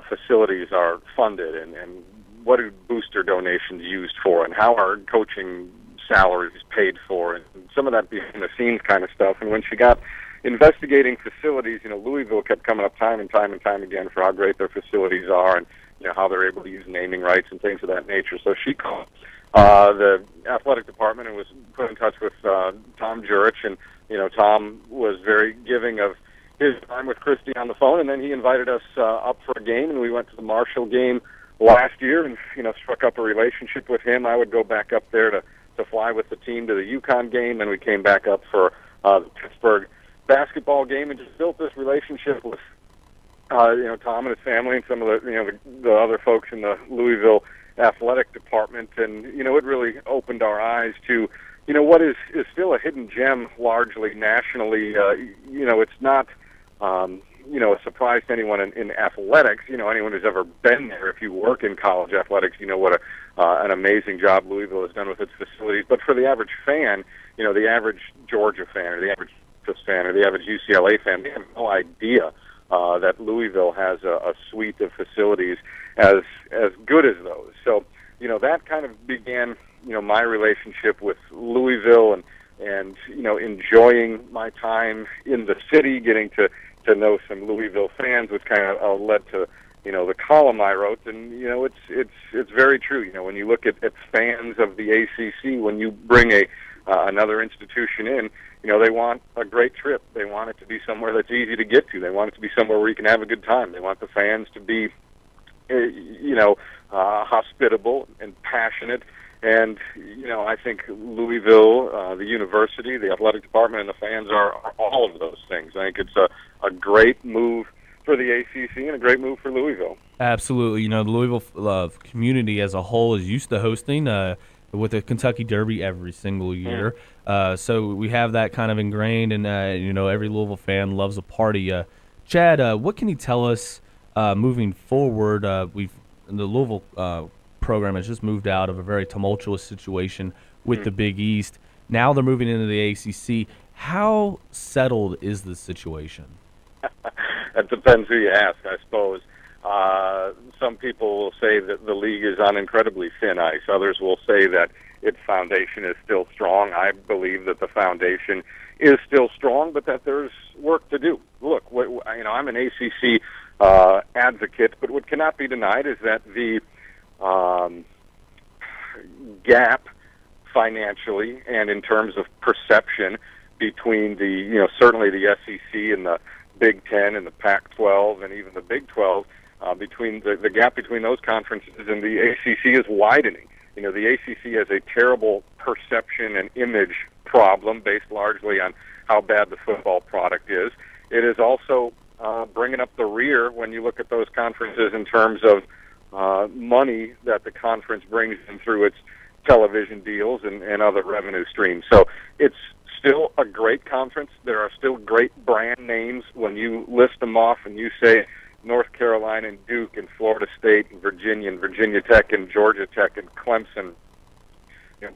facilities are funded and what are booster donations used for and how are coaching salaries paid for and some of that behind the scenes kind of stuff. And when she got investigating facilities, Louisville kept coming up time and time again for how great their facilities are and how they're able to use naming rights and things of that nature. So she called the athletic department and was put in touch with Tom Jurich, and Tom was very giving of his time with Christy on the phone, and then he invited us up for a game, and we went to the Marshall game last year and struck up a relationship with him. I would go back up there to fly with the team to the UConn game, and we came back up for the Pittsburgh basketball game and just built this relationship with Tom and his family and some of the other folks in the Louisville athletic department, and it really opened our eyes to what is still a hidden gem largely nationally. It's not a surprise to anyone in athletics. Anyone who's ever been there, if you work in college athletics, what an amazing job Louisville has done with its facilities. But for the average fan, the average Georgia fan or the average fan or the average UCLA fan, they have no idea that Louisville has a suite of facilities as good as those. So, that kind of began, my relationship with Louisville and enjoying my time in the city, getting to know some Louisville fans, which kind of led to, the column I wrote. And, it's very true. When you look at fans of the ACC, when you bring another institution in, they want a great trip. They want it to be somewhere that's easy to get to. They want it to be somewhere where you can have a good time. They want the fans to be, hospitable and passionate. And, I think Louisville, the university, the athletic department, and the fans are all of those things. I think it's a great move for the ACC and a great move for Louisville. Absolutely. The Louisville community as a whole is used to hosting with the Kentucky Derby every single year. So we have that kind of ingrained, and, every Louisville fan loves a party. Chad, what can you tell us moving forward? The Louisville program has just moved out of a very tumultuous situation with the Big East. Now they're moving into the ACC. How settled is this situation? It depends who you ask, I suppose. Some people will say that the league is on incredibly thin ice. Others will say that its foundation is still strong. I believe that the foundation is still strong, but that there's work to do. Look, I'm an ACC advocate, but what cannot be denied is that the gap financially and in terms of perception between the, certainly the SEC and the Big Ten and the Pac-12 and even the Big 12, between the gap between those conferences and the ACC is widening. The ACC has a terrible perception and image problem based largely on how bad the football product is. It is also bringing up the rear when you look at those conferences in terms of money that the conference brings in through its television deals and other revenue streams. So it's still a great conference. There are still great brand names when you list them off and you say, North Carolina and Duke and Florida State and Virginia Tech and Georgia Tech and Clemson,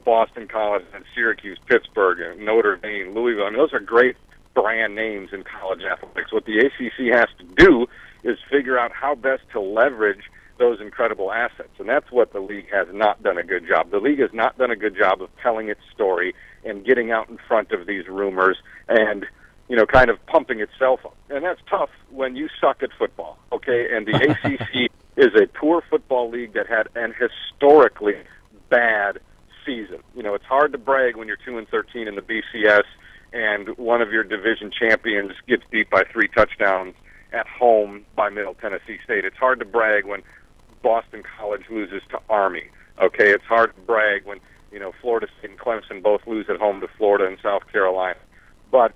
Boston College and Syracuse, Pittsburgh, and Notre Dame, Louisville. I mean, those are great brand names in college athletics. What the ACC has to do is figure out how best to leverage those incredible assets, and that's what the league has not done a good job. The league has not done a good job of telling its story and getting out in front of these rumors and, kind of pumping itself up. And that's tough when you suck at football, okay? And the ACC is a poor football league that had an historically bad season. It's hard to brag when you're 2-13 in the BCS and one of your division champions gets beat by 3 touchdowns at home by Middle Tennessee State. It's hard to brag when Boston College loses to Army. Okay, it's hard to brag when Florida State and Clemson both lose at home to Florida and South Carolina. But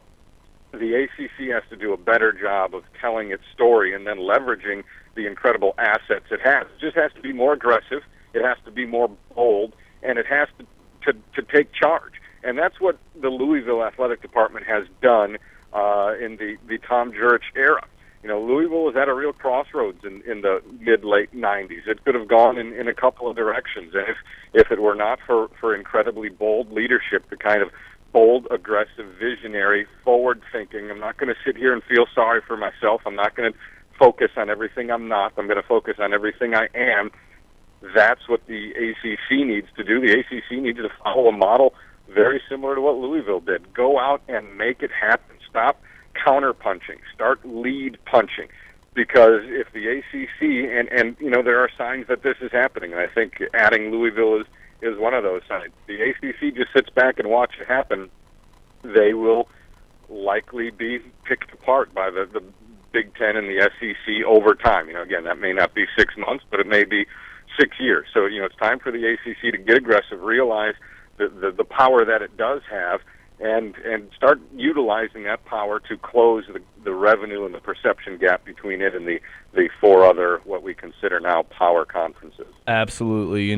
the ACC has to do a better job of telling its story and then leveraging the incredible assets it has. It just has to be more aggressive. It has to be more bold, and it has to take charge. And that's what the Louisville Athletic Department has done in the Tom Jurich era. Louisville was at a real crossroads in the mid-late 90s. It could have gone in a couple of directions. And if it were not for incredibly bold leadership, the kind of bold, aggressive, visionary, forward-thinking, I'm not going to sit here and feel sorry for myself. I'm not going to focus on everything I'm not. I'm going to focus on everything I am. That's what the ACC needs to do. The ACC needs to follow a model very similar to what Louisville did. Go out and make it happen. Stop counter-punching. Start lead punching. Because if the ACC, and there are signs that this is happening, and I think adding Louisville is one of those signs. The ACC just sits back and watch it happen. They will likely be picked apart by the Big Ten and the SEC over time. Again, that may not be 6 months, but it may be 6 years. So, it's time for the ACC to get aggressive, realize the power that it does have, and start utilizing that power to close the revenue and the perception gap between it and the 4 other, what we consider now, power conferences. Absolutely.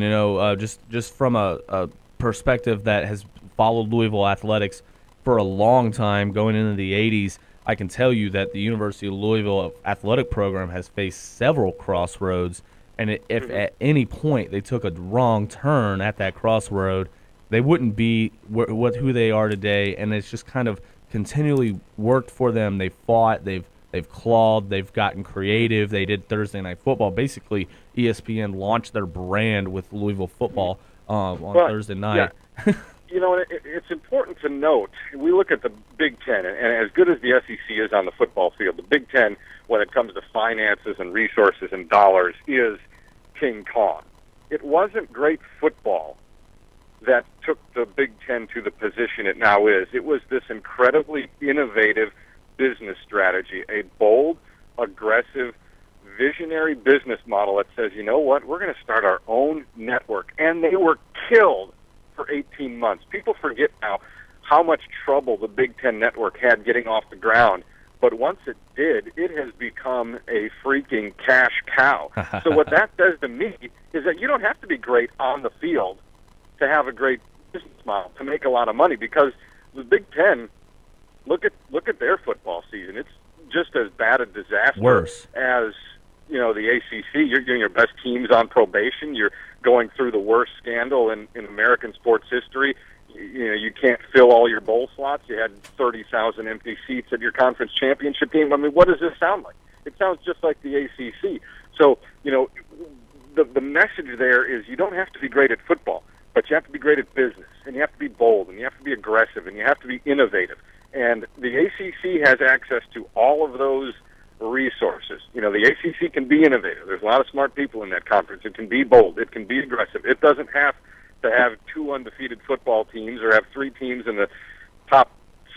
Just from a perspective that has followed Louisville athletics for a long time, going into the 80s, I can tell you that the University of Louisville athletic program has faced several crossroads, and if at any point they took a wrong turn at that crossroad, they wouldn't be who they are today, and it's just kind of continually worked for them. They fought, they've clawed, they've gotten creative. They did Thursday Night Football. Basically, ESPN launched their brand with Louisville football on Thursday night. Yeah. It's important to note, we look at the Big Ten, and as good as the SEC is on the football field, the Big Ten, when it comes to finances and resources and dollars, is King Kong. It wasn't great football that took the Big Ten to the position it now is. It was this incredibly innovative business strategy, a bold, aggressive, visionary business model that says, we're going to start our own network. And they were killed for 18 months. People forget now how much trouble the Big Ten network had getting off the ground. But once it did, it has become a freaking cash cow. So what that says to me is that you don't have to be great on the field to have a great business model, to make a lot of money, because the Big Ten, look at their football season. It's just as bad a disaster Worse. As the ACC. You're getting your best teams on probation. You're going through the worst scandal in American sports history. You can't fill all your bowl slots. You had 30,000 empty seats at your conference championship game. I mean, what does this sound like? It sounds just like the ACC. So, the message there is you don't have to be great at football, but you have to be great at business, and you have to be bold, and you have to be aggressive, and you have to be innovative. And the ACC has access to all of those resources. The ACC can be innovative. There's a lot of smart people in that conference. It can be bold. It can be aggressive. It doesn't have to have 2 undefeated football teams or have 3 teams in the top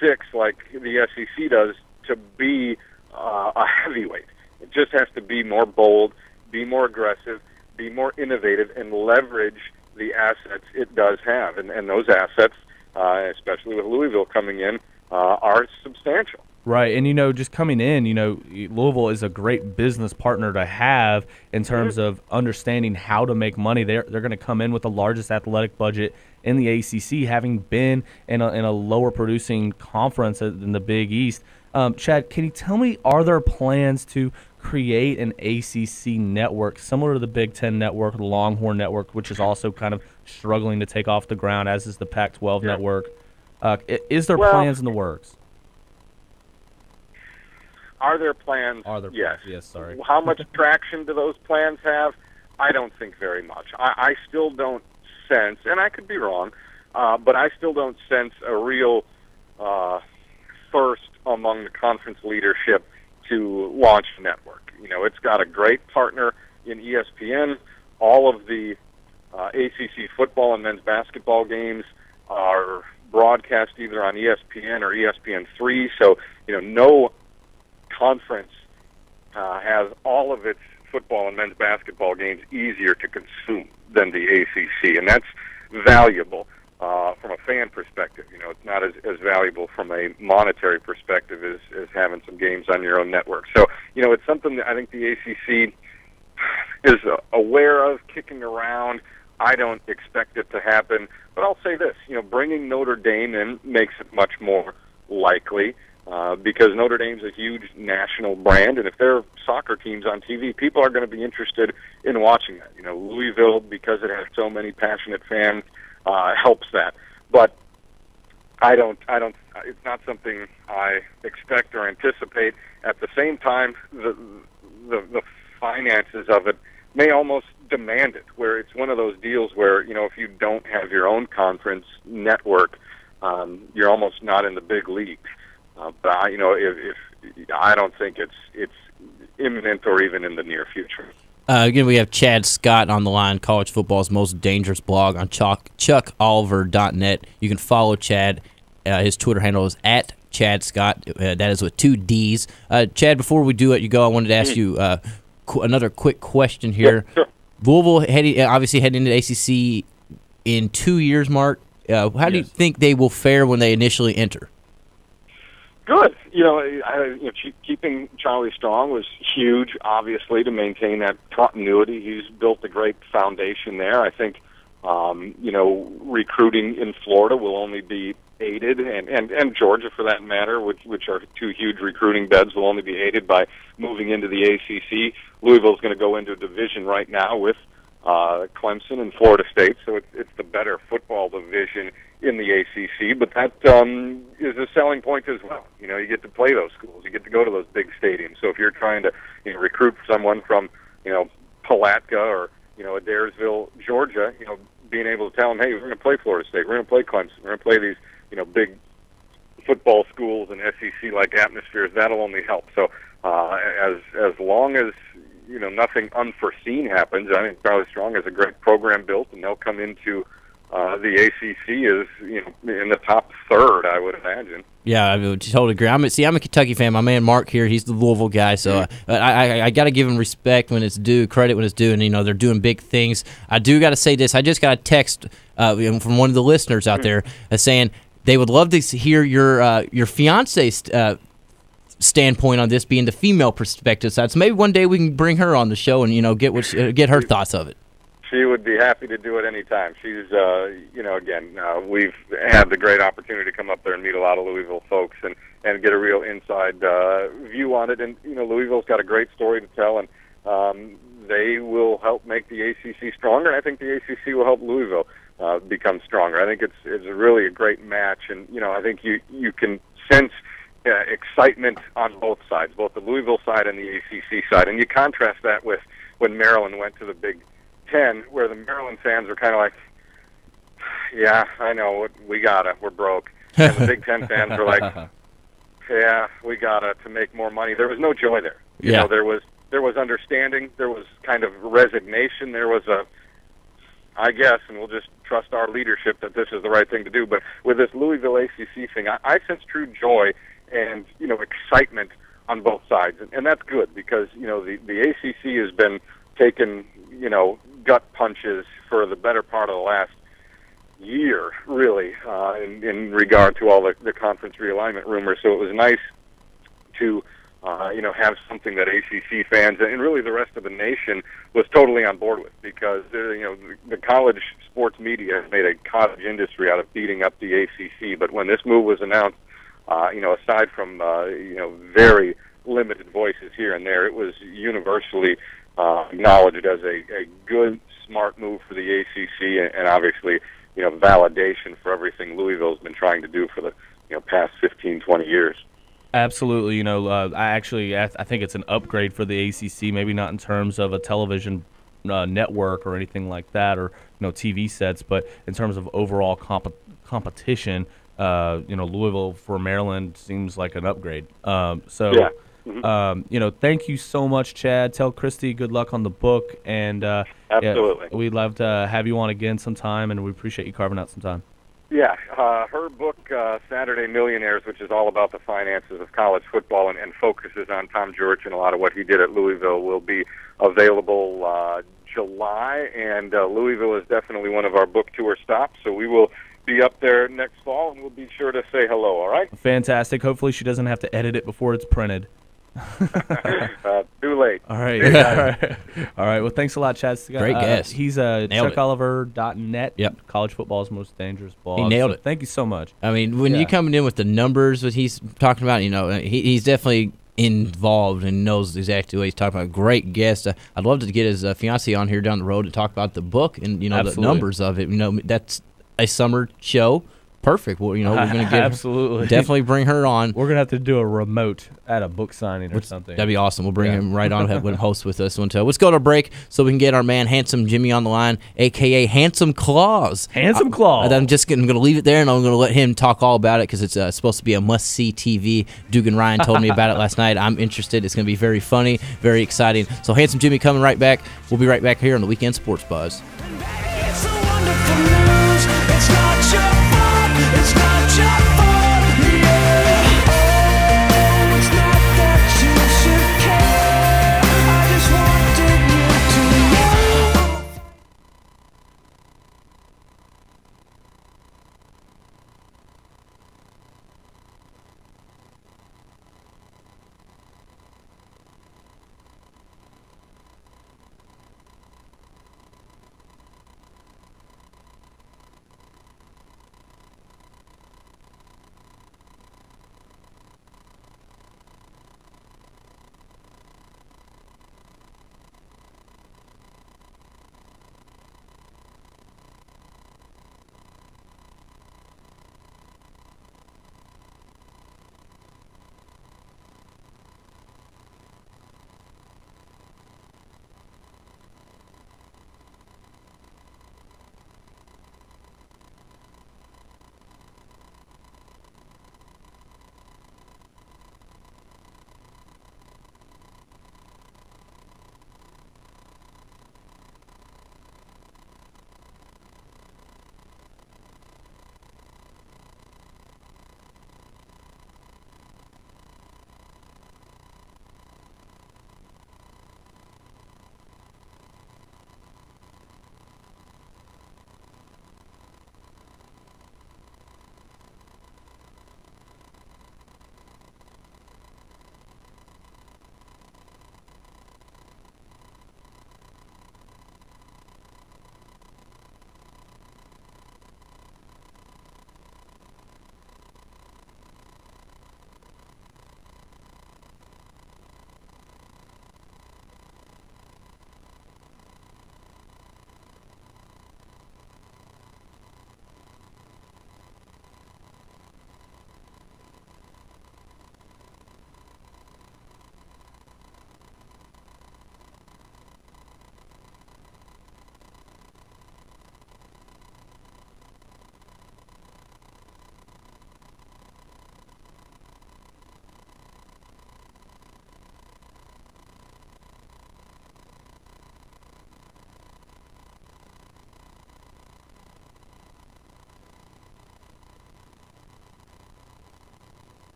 6 like the SEC does to be a heavyweight. It just has to be more bold, be more aggressive, be more innovative, and leverage the assets it does have. And those assets, especially with Louisville coming in, are substantial. Right, and just coming in, Louisville is a great business partner to have in terms of understanding how to make money. They're going to come in with the largest athletic budget in the ACC, having been in a lower producing conference in the Big East. Chad, can you tell me, are there plans to create an ACC network similar to the Big Ten network, the Longhorn network, which is also kind of struggling to take off the ground, as is the Pac-12 network. Is there plans in the works? Are there plans? Yes. Yes, sorry. How much traction do those plans have? I don't think very much. I still don't sense, and I could be wrong, but I still don't sense a real thirst among the conference leadership to launch a network. You know, it's got a great partner in ESPN. All of the ACC football and men's basketball games are broadcast either on ESPN or ESPN3. So, you know, no conference has all of its football and men's basketball games easier to consume than the ACC, and that's valuable from a fan perspective. You know, it's not as valuable from a monetary perspective as having some games on your own network. So, you know, it's something that I think the ACC is aware of, kicking around. I don't expect it to happen, but I'll say this, you know, bringing Notre Dame in makes it much more likely because Notre Dame's a huge national brand, and if their soccer team's on TV, people are going to be interested in watching that. You know, Louisville, because it has so many passionate fans, helps that. But it's not something I expect or anticipate. At the same time, the finances of it may almost demand it, where it's one of those deals where, you know, if you don't have your own conference network, you're almost not in the big leagues. But you know, if I don't think it's imminent or even in the near future. Again, we have Chad Scott on the line, college football's most dangerous blog on chuckoliver.net. You can follow Chad. His Twitter handle is at Chad Scott. That is with 2 D's. Chad, before we do let you go, I wanted to ask you another quick question here. Yeah, sure. Louisville obviously heading into ACC in 2 years, Mark. How do you think they will fare when they initially enter? Good. You know, keeping Charlie Strong was huge, obviously, to maintain that continuity. He's built a great foundation there. I think, you know, recruiting in Florida will only be aided, and Georgia, for that matter, which are 2 huge recruiting beds, will only be aided by moving into the ACC. Louisville's going to go into a division right now with Clemson and Florida State, so it's the better football division in the ACC, but that is a selling point as well. You know, you get to play those schools, you get to go to those big stadiums. So if you're trying to, you know, recruit someone from, you know, Palatka or, you know, Adairsville, Georgia, you know, being able to tell them, hey, we're going to play Florida State, we're going to play Clemson, we're going to play these, you know, big football schools and SEC-like atmospheres, that'll only help. So as long as, you know, nothing unforeseen happens, I think Charlie Strong has a great program built, and they'll come into the ACC is, you know, in the top third, I would imagine. Yeah, I would totally agree. I'm a Kentucky fan. My man Mark here, he's the Louisville guy, so I got to give him respect when it's due, credit when it's due, and, you know, they're doing big things. I do got to say this. I just got a text from one of the listeners out there saying they would love to hear your fiance's standpoint on this, being the female perspective side. So maybe one day we can bring her on the show and, you know, get her thoughts of it. She would be happy to do it anytime. She's, you know, again, we've had the great opportunity to come up there and meet a lot of Louisville folks and get a real inside view on it. And, you know, Louisville's got a great story to tell, and they will help make the ACC stronger. I think the ACC will help Louisville become stronger. I think it's really a great match, and, you know, I think you can sense excitement on both sides, both the Louisville side and the ACC side. And you contrast that with when Maryland went to the Big Ten, where the Maryland fans were kind of like, yeah, I know, we're broke. And the Big Ten fans were like, yeah, we gotta to make more money. There was no joy there. You know, there was understanding, there was kind of resignation, there was I guess, and we'll just trust our leadership that this is the right thing to do. But with this Louisville ACC thing, I sense true joy and, you know, excitement on both sides. And that's good because, you know, the ACC has been taking, you know, gut punches for the better part of the last year, really, in regard to all the conference realignment rumors. So it was nice to, you know, have something that ACC fans and really the rest of the nation was totally on board with, because, you know, the college sports media has made a cottage industry out of beating up the ACC. But when this move was announced, you know, aside from, you know, very limited voices here and there. It was universally acknowledged as a good, smart move for the ACC, and obviously, validation for everything Louisville's been trying to do for the past 15, 20 years. Absolutely. I think it's an upgrade for the ACC, maybe not in terms of a television network or anything like that, or TV sets, but in terms of overall competition, Louisville for Maryland seems like an upgrade. Yeah. Thank you so much, Chad. Tell Christy good luck on the book, and absolutely, we'd love to have you on again sometime, and we appreciate you carving out some time. Yeah, her book, Saturday Millionaires, which is all about the finances of college football and focuses on Tom George and a lot of what he did at Louisville, will be available July, and Louisville is definitely one of our book tour stops, so we will be up there next fall, and we'll be sure to say hello, all right? Fantastic. Hopefully she doesn't have to edit it before it's printed. Too late. All right. All right. Well, thanks a lot, Chad. Great guest. He's chuckoliver.net. Yep. College football's most dangerous blog. He nailed it. Thank you so much. I mean, when you coming in with the numbers that he's talking about, he's definitely involved and knows exactly what he's talking about. Great guest. I'd love to get his fiance on here down the road to talk about the book and the numbers of it. That's a summer show. Perfect. Well, we're going to absolutely definitely bring her on. We're going to have to do a remote at a book signing or something. That'd be awesome. We'll bring him right on and host with us one time. Let's go to break so we can get our man Handsome Jimmy on the line, a.k.a. Handsome Claus. Handsome Claus. I'm just going to leave it there, and I'm going to let him talk all about it because it's supposed to be a must-see TV. Dugan Ryan told me about it last night. I'm interested. It's going to be very funny, very exciting. So Handsome Jimmy coming right back. We'll be right back here on the Weekend Sports Buzz. It's a wonderful news. It's not your fault. It's not your fault. Yeah. Oh, it's not that you should care. I just wanted you to know.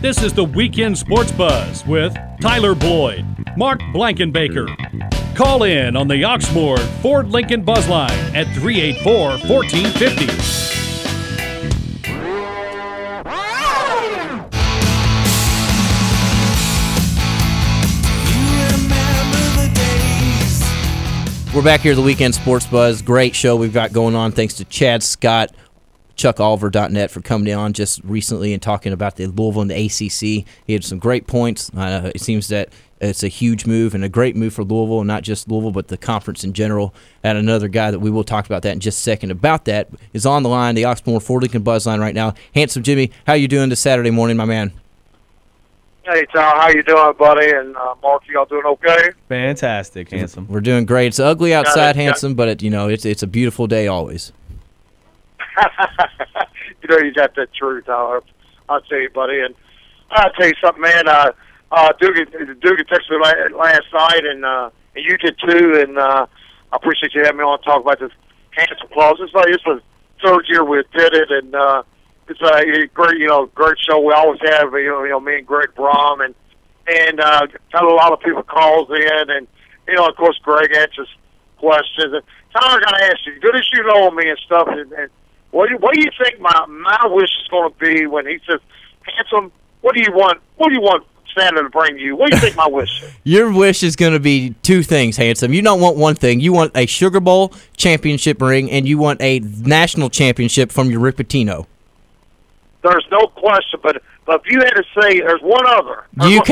This is the Weekend Sports Buzz with Tyler Bloyd, Mark Blankenbaker. Call in on the Oxmoor Ford Lincoln Buzz Line at 384-1450. We're back here at the Weekend Sports Buzz. Great show we've got going on. Thanks to Chad Scott, ChuckOliver.net for coming on just recently and talking about the Louisville and the ACC. He had some great points. It seems that it's a huge move and a great move for Louisville, and not just Louisville, but the conference in general. And another guy that we will talk about that in just a second about that is on the line, the Oxmoor Ford Lincoln Buzz Line right now. Handsome Jimmy, how you doing this Saturday morning, my man? Hey, Tom, how you doing, buddy? And Mark, y'all doing okay? Fantastic, Handsome. We're doing great. It's ugly outside, Yeah. Handsome, but it's a beautiful day always. You got that true, Tyler. I'll tell you, buddy. And I'll tell you something, man. Duke texted me last night, and you did too. And I appreciate you having me on to talk about this Handsome clause. It's the third year we did it, and it's a great show. We always have, me and Greg Brom, and got a lot of people calls in, and of course, Greg answers questions. And Tyler, I got to ask you, good as you know me and stuff, and what do you think my wish is going to be when he says, Handsome, what do you want? What do you want Santa to bring you? What do you think my wish is? Your wish is going to be two things, Handsome. You don't want one thing. You want a Sugar Bowl championship ring, and you want a national championship from your Ripatino. There's no question, but if you had to say, there's one other. U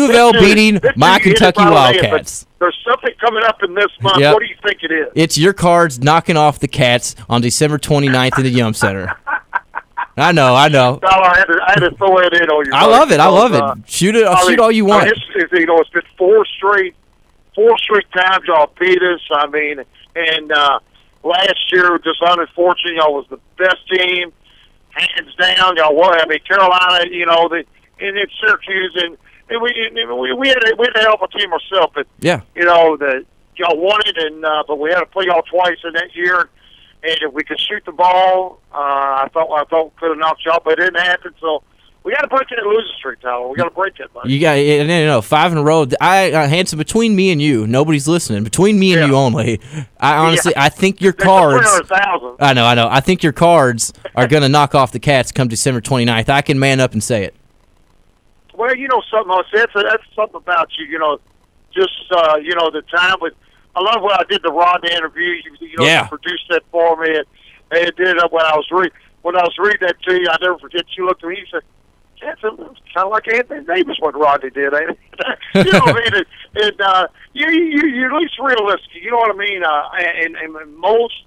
of L beating my Kentucky Wildcats. There's something coming up in this month. Yep. What do you think it is? It's your Cards knocking off the Cats on December 29th in the Yum Center. I know. No, I had to throw it in on you. I love it. Shoot it. Shoot all you want. It's been four straight times y'all beat us. And last year, just unfortunately, y'all was the best team. Hands down, y'all won. Carolina, and it's Syracuse, and we had to help a team ourselves, but yeah, y'all won it, and but we had to play y'all twice in that year, and if we could shoot the ball, I thought could have knocked y'all, but it didn't happen. So we got to break that losing streak, Tyler. We got to break it, buddy. You got 5 in a row. Handsome, between me and you, nobody's listening. Between me and you only. I honestly, I think your Cards. I know. I think your Cards are going to knock off the Cats come December 29th. I can man up and say it. Well, something else. That's something about you. Just the time with. I love when I did the Rodney interview. You produced that for me, and it did when I was reading that to you. I never forget. You looked at me. You said, "It's kind of like Anthony Davis what Rodney did, ain't it?" You know what I mean? And you're at least realistic. You know what I mean? And most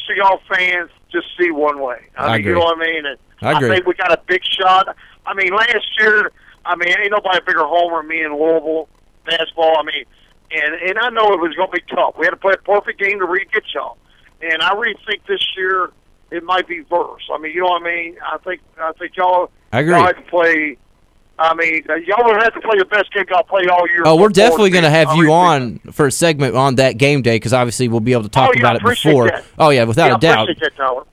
of y'all fans just see one way. I agree. You know what I mean? And I agree. I think we got a big shot. Last year, ain't nobody bigger homer than me in Louisville basketball. And I know it was going to be tough. We had to play a perfect game to really get y'all. And I really think this year it might be worse. You know what I mean? I think y'all. I agree. Y'all have to play. Y'all will have to play the best game y'all play all year. Oh, we're definitely going to have you on for a segment on that game day because obviously we'll be able to talk about it before. That. Oh, yeah, without a doubt.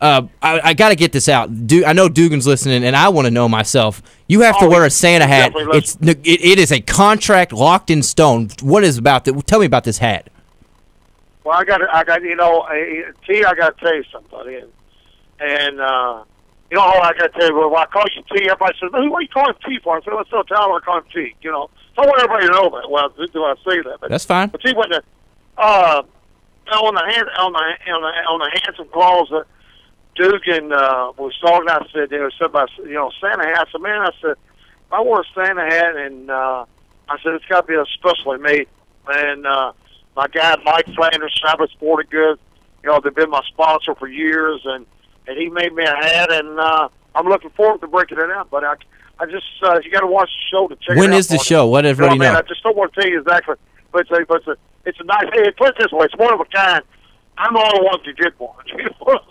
I got to get this out. I know Dugan's listening, and I want to know myself. You have to wear a Santa hat. It is a contract locked in stone. What is about that? Tell me about this hat. Well, I got T. I got to tell you something, buddy. And I got to tell you, when I call you T, everybody says, "Who are you calling T for?" I said, "Let's tell Tyler I call him T." So I want everybody to know that. Well, do I say that? But, that's fine. But T went to on the Handsome clause that Dugan was talking. I said, they said about Santa hat. I said, man, if I wore a Santa hat, and I said it's got to be a specially made. And my guy Mike Flanders, Sabbath Sporting Goods, they've been my sponsor for years, and he made me a hat, and I'm looking forward to breaking it out. But I just you got to watch the show to check it out. When is the show? What everybody know? I just don't want to tell you exactly, but it's a nice. Hey, put it this way, it's one of a kind. I'm the only one to get one.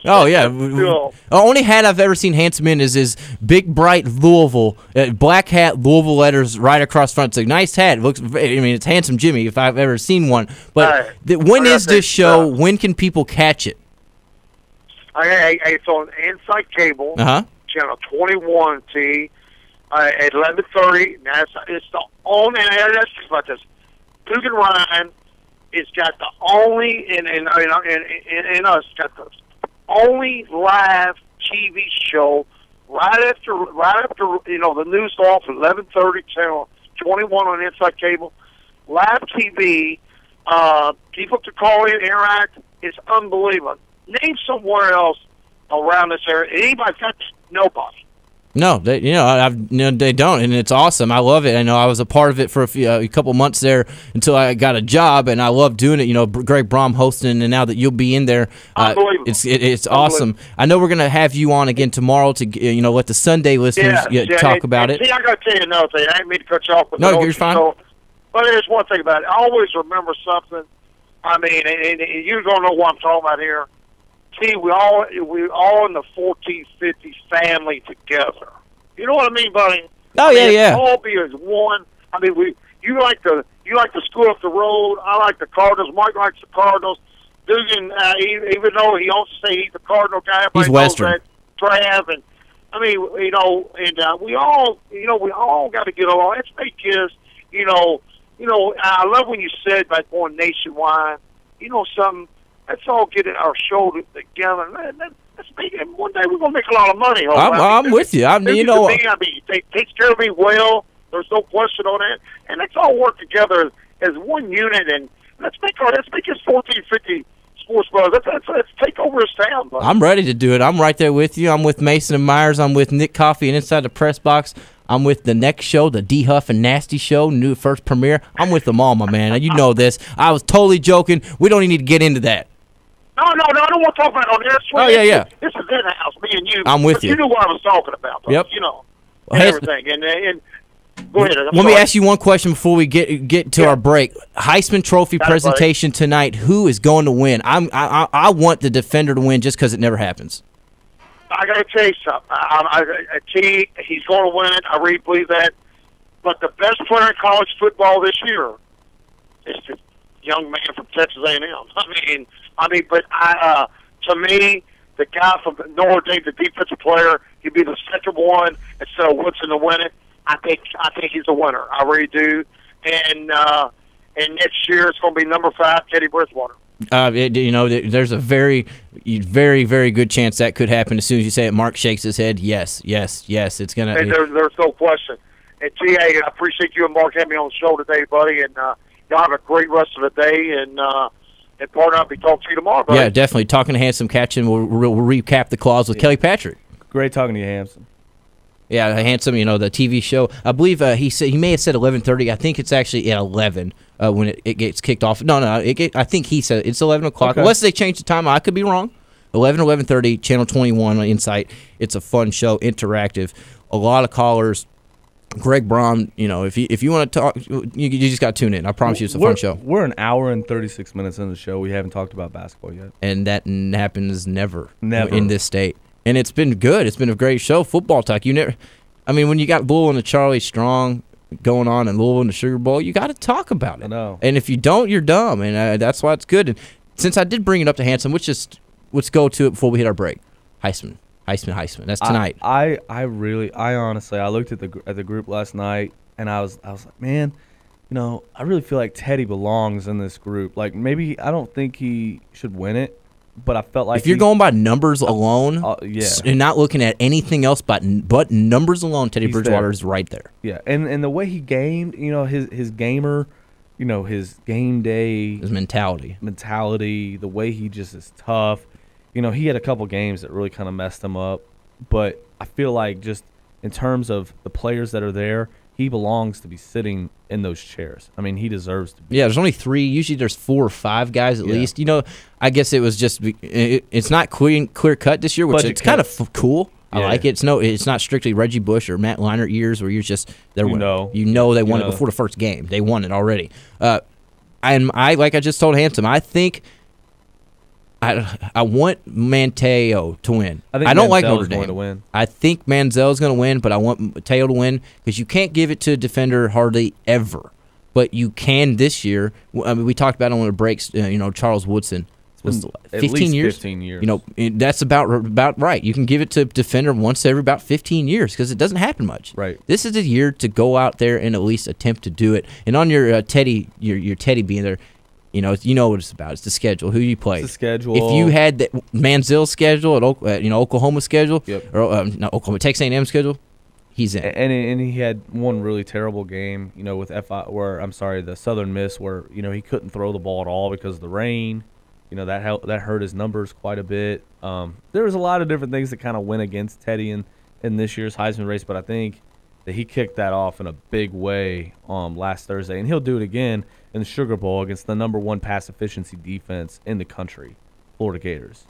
Oh, yeah. The only hat I've ever seen Handsome in is his big, bright Louisville, black hat, Louisville letters right across front. It's a nice hat. It looks. It's Handsome Jimmy if I've ever seen one. But when is this show? When can people catch it? It's on Insight Cable, channel 21, T. at 11:30. It's the only, and that's just about this. Dugan Ryan has got the only, and us got the only live TV show right after the news off at 11:30, channel 21 on Inside Cable. Live TV. People to call in, interact. It's unbelievable. Name somewhere else around this area. Anybody got nobody. No, they don't, and it's awesome. I love it. I know I was a part of it for a couple months there until I got a job, and I love doing it. Greg Brom hosting, and now that you'll be in there, Unbelievable. It's awesome. I know we're gonna have you on again tomorrow to let the Sunday listeners talk about it. See, I got to tell you another thing. I didn't mean to cut you off. But no, you're fine. But there's one thing about it. I always remember something. I mean, and you don't know what I'm talking about here. See, we all in the 1450 family together. You know what I mean, buddy? Oh, yeah. All be as one. I mean, you like the school up the road. I like the Cardinals. Mike likes the Cardinals. Dugan, even though he don't say he's a Cardinal guy, he's Western. Trav, and I mean, we all got to get along. Let's make kids, I love when you said about going nationwide. Something. Let's all get our shoulders together. Let's make it. One day we're gonna make a lot of money. I'm with you. They take care of me well. There's no question on that. And let's all work together as one unit. And let's make this 1450 Sports Buzz. Let's take over his town. Buddy. I'm ready to do it. I'm right there with you. I'm with Mason and Myers. I'm with Nick Coffey and Inside the Press Box. I'm with the next show, the D Huff and Nasty Show, new first premiere. I'm with them all, my man. You know this. I was totally joking. We don't even need to get into that. No, I don't want to talk about it on this. Oh, yeah. This is in the house, me and you. I'm with you. You knew what I was talking about. Yep. And everything. And go ahead. Let me ask you one question before we get to our break. Heisman Trophy presentation tonight. Who is going to win? I want the defender to win just because it never happens. I got to tell you something. He's going to win it. I really believe that. But the best player in college football this year is the young man from Texas A&M. But to me, the guy from Notre Dame, the defensive player, he'd be the second one instead of Woodson to win it. I think he's a winner. I really do. And next year it's going to be number 5, Teddy Bridgewater. There's a very, very, very good chance that could happen. As soon as you say it, Mark shakes his head. Yes, it's gonna. And there's no question. And T.A., I appreciate you and Mark having me on the show today, buddy. And y'all have a great rest of the day. And partner, I'll be talking to you tomorrow, buddy. Yeah, definitely. Talking to Handsome Catchin. We'll recap the clause with Kelly Patrick. Great talking to you, Handsome. Yeah, Handsome. The TV show. I believe he may have said 11:30. I think it's actually at 11 when it gets kicked off. No. I think he said it's 11 o'clock. Okay. Unless they change the time, I could be wrong. 11:30, Channel 21 on Insight. It's a fun show, interactive. A lot of callers. Greg Brom, if you want to talk, you just got to tune in. I promise you it's a fun show. We're an hour and 36 minutes in the show. We haven't talked about basketball yet. And that happens never in this state. And it's been good. It's been a great show. Football talk. When you got Louisville and the Charlie Strong going on and Louisville and the Sugar Bowl, you got to talk about it. I know. And if you don't, you're dumb. And that's why it's good. And since I did bring it up to Handsome, let's go to it before we hit our break. Heisman. That's tonight. I honestly, I looked at the group last night and I was like, man, I really feel like Teddy belongs in this group. Like maybe I don't think he should win it, but I felt like if you're going by numbers alone, and not looking at anything else but numbers alone, Teddy Bridgewater is right there. Yeah, and the way he gamed, his gamer, his game day, his mentality, the way he just is tough. He had a couple games that really kind of messed him up, but I feel like just in terms of the players that are there, he belongs to be sitting in those chairs. I mean, he deserves to be. Yeah, there's only 3. Usually there's 4 or 5 guys at least. I guess it was just it's not clear cut this year, which it's kind of cool. I like it. It's not strictly Reggie Bush or Matt Leinart years where you're just they won it before the first game. They won it already. And like I just told Handsome, I think I want Mateo to win. I don't like Notre Dame. Going to win. I think Manziel's going to win, but I want Mateo to win because you can't give it to a defender hardly ever. But you can this year. I mean, we talked about it on the breaks. Charles Woodson. was At 15 least years. 15 years. You know, that's about right. You can give it to a defender once every about 15 years because it doesn't happen much. Right. This is a year to go out there and at least attempt to do it. And on your Teddy, your Teddy being there, you know what it's about. It's the schedule. Who you play. It's the schedule. If you had the Manziel schedule at Oklahoma schedule, Yep. or not Oklahoma, Texas A&M schedule, he's in. And he had one really terrible game, with the Southern Miss, where he couldn't throw the ball at all because of the rain. That hurt his numbers quite a bit. There was a lot of different things that kind of went against Teddy in this year's Heisman race, but I think that he kicked that off in a big way last Thursday, and he'll do it again in the Sugar Bowl against the #1 pass efficiency defense in the country, Florida Gators.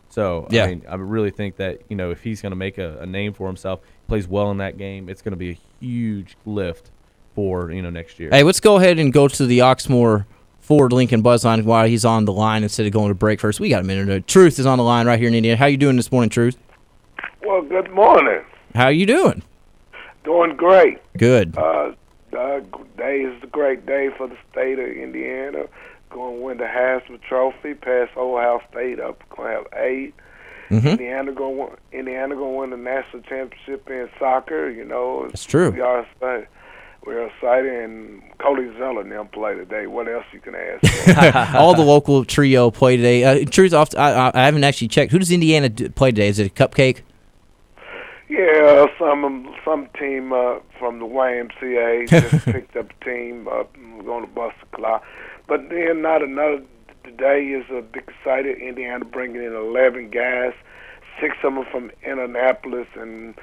So, yeah. I mean, I really think that, if he's going to make a name for himself, plays well in that game, it's going to be a huge lift for, next year. Hey, let's go ahead and go to the Oxmoor Ford Lincoln Buzzline while he's on the line instead of going to break first. We got a minute. Truth is on the line right here in Indiana. How you doing this morning, Truth? Well, good morning. How you doing? Doing great. Good. Day is a great day for the state of Indiana. Going to win the Heisman Trophy, pass Ohio State up. Going to have 8. Mm-hmm. Indiana going to win the national championship in soccer. That's true. We're excited, and Cody Zeller and them play today. What else you can ask for? All the local trio play today. Truth, I haven't actually checked. Who does Indiana play today? Is it a Cupcake? Yeah, some team from the YMCA just picked up a team going to bust a clock. But then not another. Today is a big excited Indiana bringing in 11 guys, 6 of them from Indianapolis, and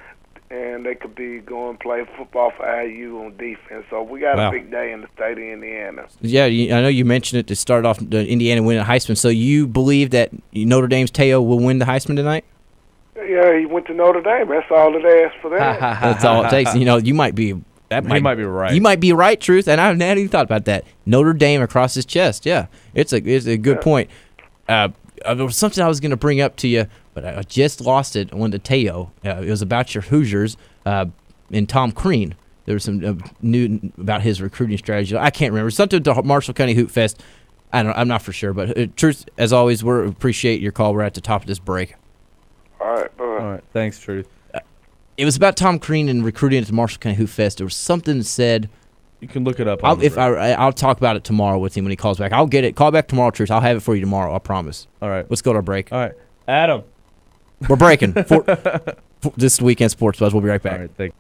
they could be going to play football for IU on defense. So we got a big day in the state of Indiana. Yeah, I know you mentioned it to start off Indiana winning the Heisman. So you believe that Notre Dame's Teo will win the Heisman tonight? Yeah, he went to Notre Dame. That's all it asks for that. That's all it takes. You might be. He might be right. You might be right, Truth, and I hadn't even thought about that. Notre Dame across his chest. Yeah, it's a good point. There was something I was going to bring up to you, but I just lost it. I went to Teo. It was about your Hoosiers and Tom Crean. There was some new about his recruiting strategy. I can't remember. Something to Marshall County Hoop Fest. I'm not for sure, but Truth, as always, we appreciate your call. We're at the top of this break. All right, bye. All right, thanks, Truth. It was about Tom Crean and recruiting at the Marshall County Hoop Fest. There was something that said. You can look it up. I'll talk about it tomorrow with him when he calls back. I'll get it. Call back tomorrow, Truth. I'll have it for you tomorrow. I promise. All right. Let's go to our break. All right. Adam. We're breaking. for this weekend Sports Buzz. We'll be right back. All right. Thank you.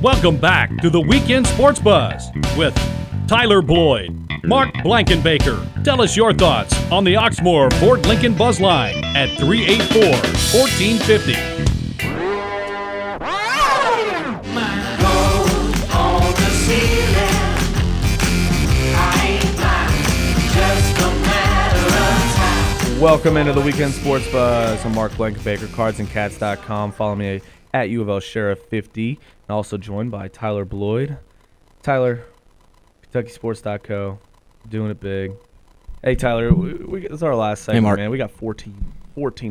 Welcome back to the Weekend Sports Buzz with Tyler Bloyd, Mark Blankenbaker. Tell us your thoughts on the Oxmoor Ford Lincoln Buzz Line at 384-1450. Welcome into the Weekend Sports Buzz. I'm Mark Blankenbaker, cardsandcats.com. Follow me at U of L Sheriff 50. And also joined by Tyler Bloyd. Tyler, KentuckySports.co, doing it big. Hey, Tyler, this is our last segment, Mark. man. We got 14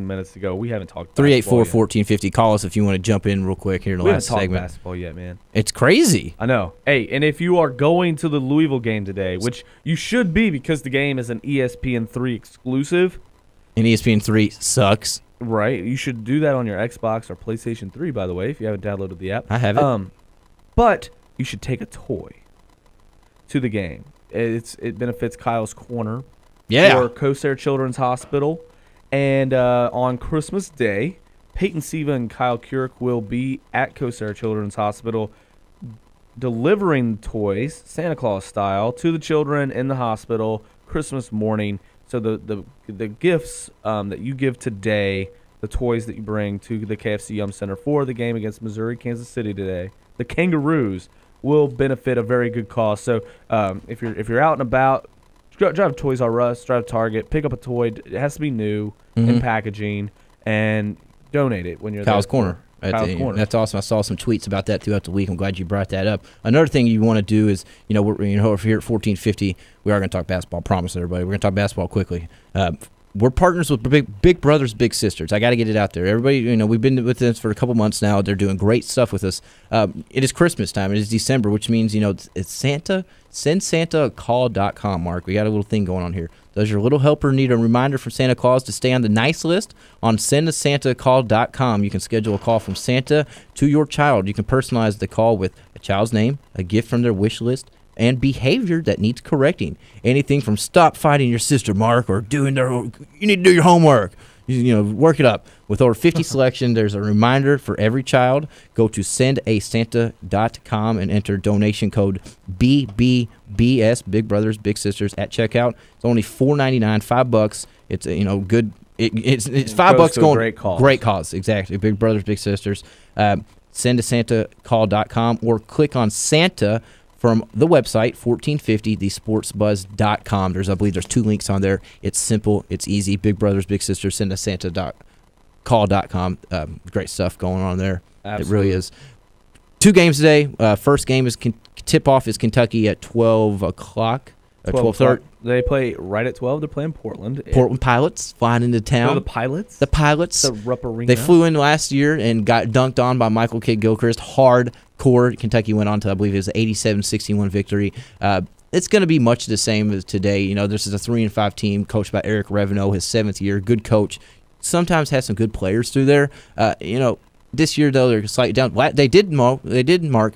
minutes to go. We haven't talked basketball 384-1450. Call us if you want to jump in real quick here in the We last haven't talked segment. basketball yet, man. It's crazy. I know. Hey, and if you are going to the Louisville game today, which you should be because the game is an ESPN3 exclusive. And ESPN3 sucks. Right. You should do that on your Xbox or PlayStation 3, by the way, if you haven't downloaded the app. I have it. But you should take a toy to the game. It benefits Kyle's Corner or Cosair Children's Hospital. And on Christmas Day, Peyton Siva and Kyle Kurek will be at Cosair Children's Hospital delivering toys, Santa Claus style, to the children in the hospital Christmas morning. So the gifts that you give today, the toys that you bring to the KFC Yum Center for the game against Missouri, Kansas City today, the Kangaroos will benefit a very good cause. So if you're out and about, drive Toys R Us, drive Target, pick up a toy. It has to be new in packaging, and donate it when you're Kyle's there. Corner. Corner. That's awesome. I saw some tweets about that throughout the week. I'm glad you brought that up. Another thing you want to do is, we're here at 1450. We are going to talk basketball. I promise everybody. We're going to talk basketball quickly. We're partners with Big Brothers, Big Sisters. I got to get it out there. Everybody, we've been with this for a couple months now. They're doing great stuff with us. It is Christmas time. It is December, which means, it's Santa. Send Santa a call.com, Mark. We got a little thing going on here. Does your little helper need a reminder from Santa Claus to stay on the nice list? On sendasantacall.com, you can schedule a call from Santa to your child. You can personalize the call with a child's name, a gift from their wish list, and behavior that needs correcting. Anything from stop fighting your sister, Mark, or you need to do your homework. Work it up. With over 50 selection, there's a reminder for every child. Go to sendasanta.com and enter donation code BBBS, Big Brothers Big Sisters, at checkout. It's only $4.99, $5. It's good. It's $5 going great cause. Exactly. Big Brothers Big Sisters. Sendasantacall.com or click on Santa from the website 1450thesportsbuzz.com. I believe there's 2 links on there. It's simple, it's easy. Big Brothers Big Sisters, sendasantacall.com. Great stuff going on there. Absolutely. It really is. 2 games today. First game is tip-off is Kentucky at 12 o'clock. 12:30. They play right at 12. They're playing Portland. Portland Pilots flying into town. The Pilots? The Pilots. The Rupp Arena. They flew in last year and got dunked on by Michael Kidd-Gilchrist. Hardcore. Kentucky went on to, I believe, it was an 87-61 victory. It's going to be much the same as today. This is a 3-5 team coached by Eric Reveneau, his 7th year. Good coach. Sometimes has some good players through there. This year, though, they're slightly down. They did, Mark,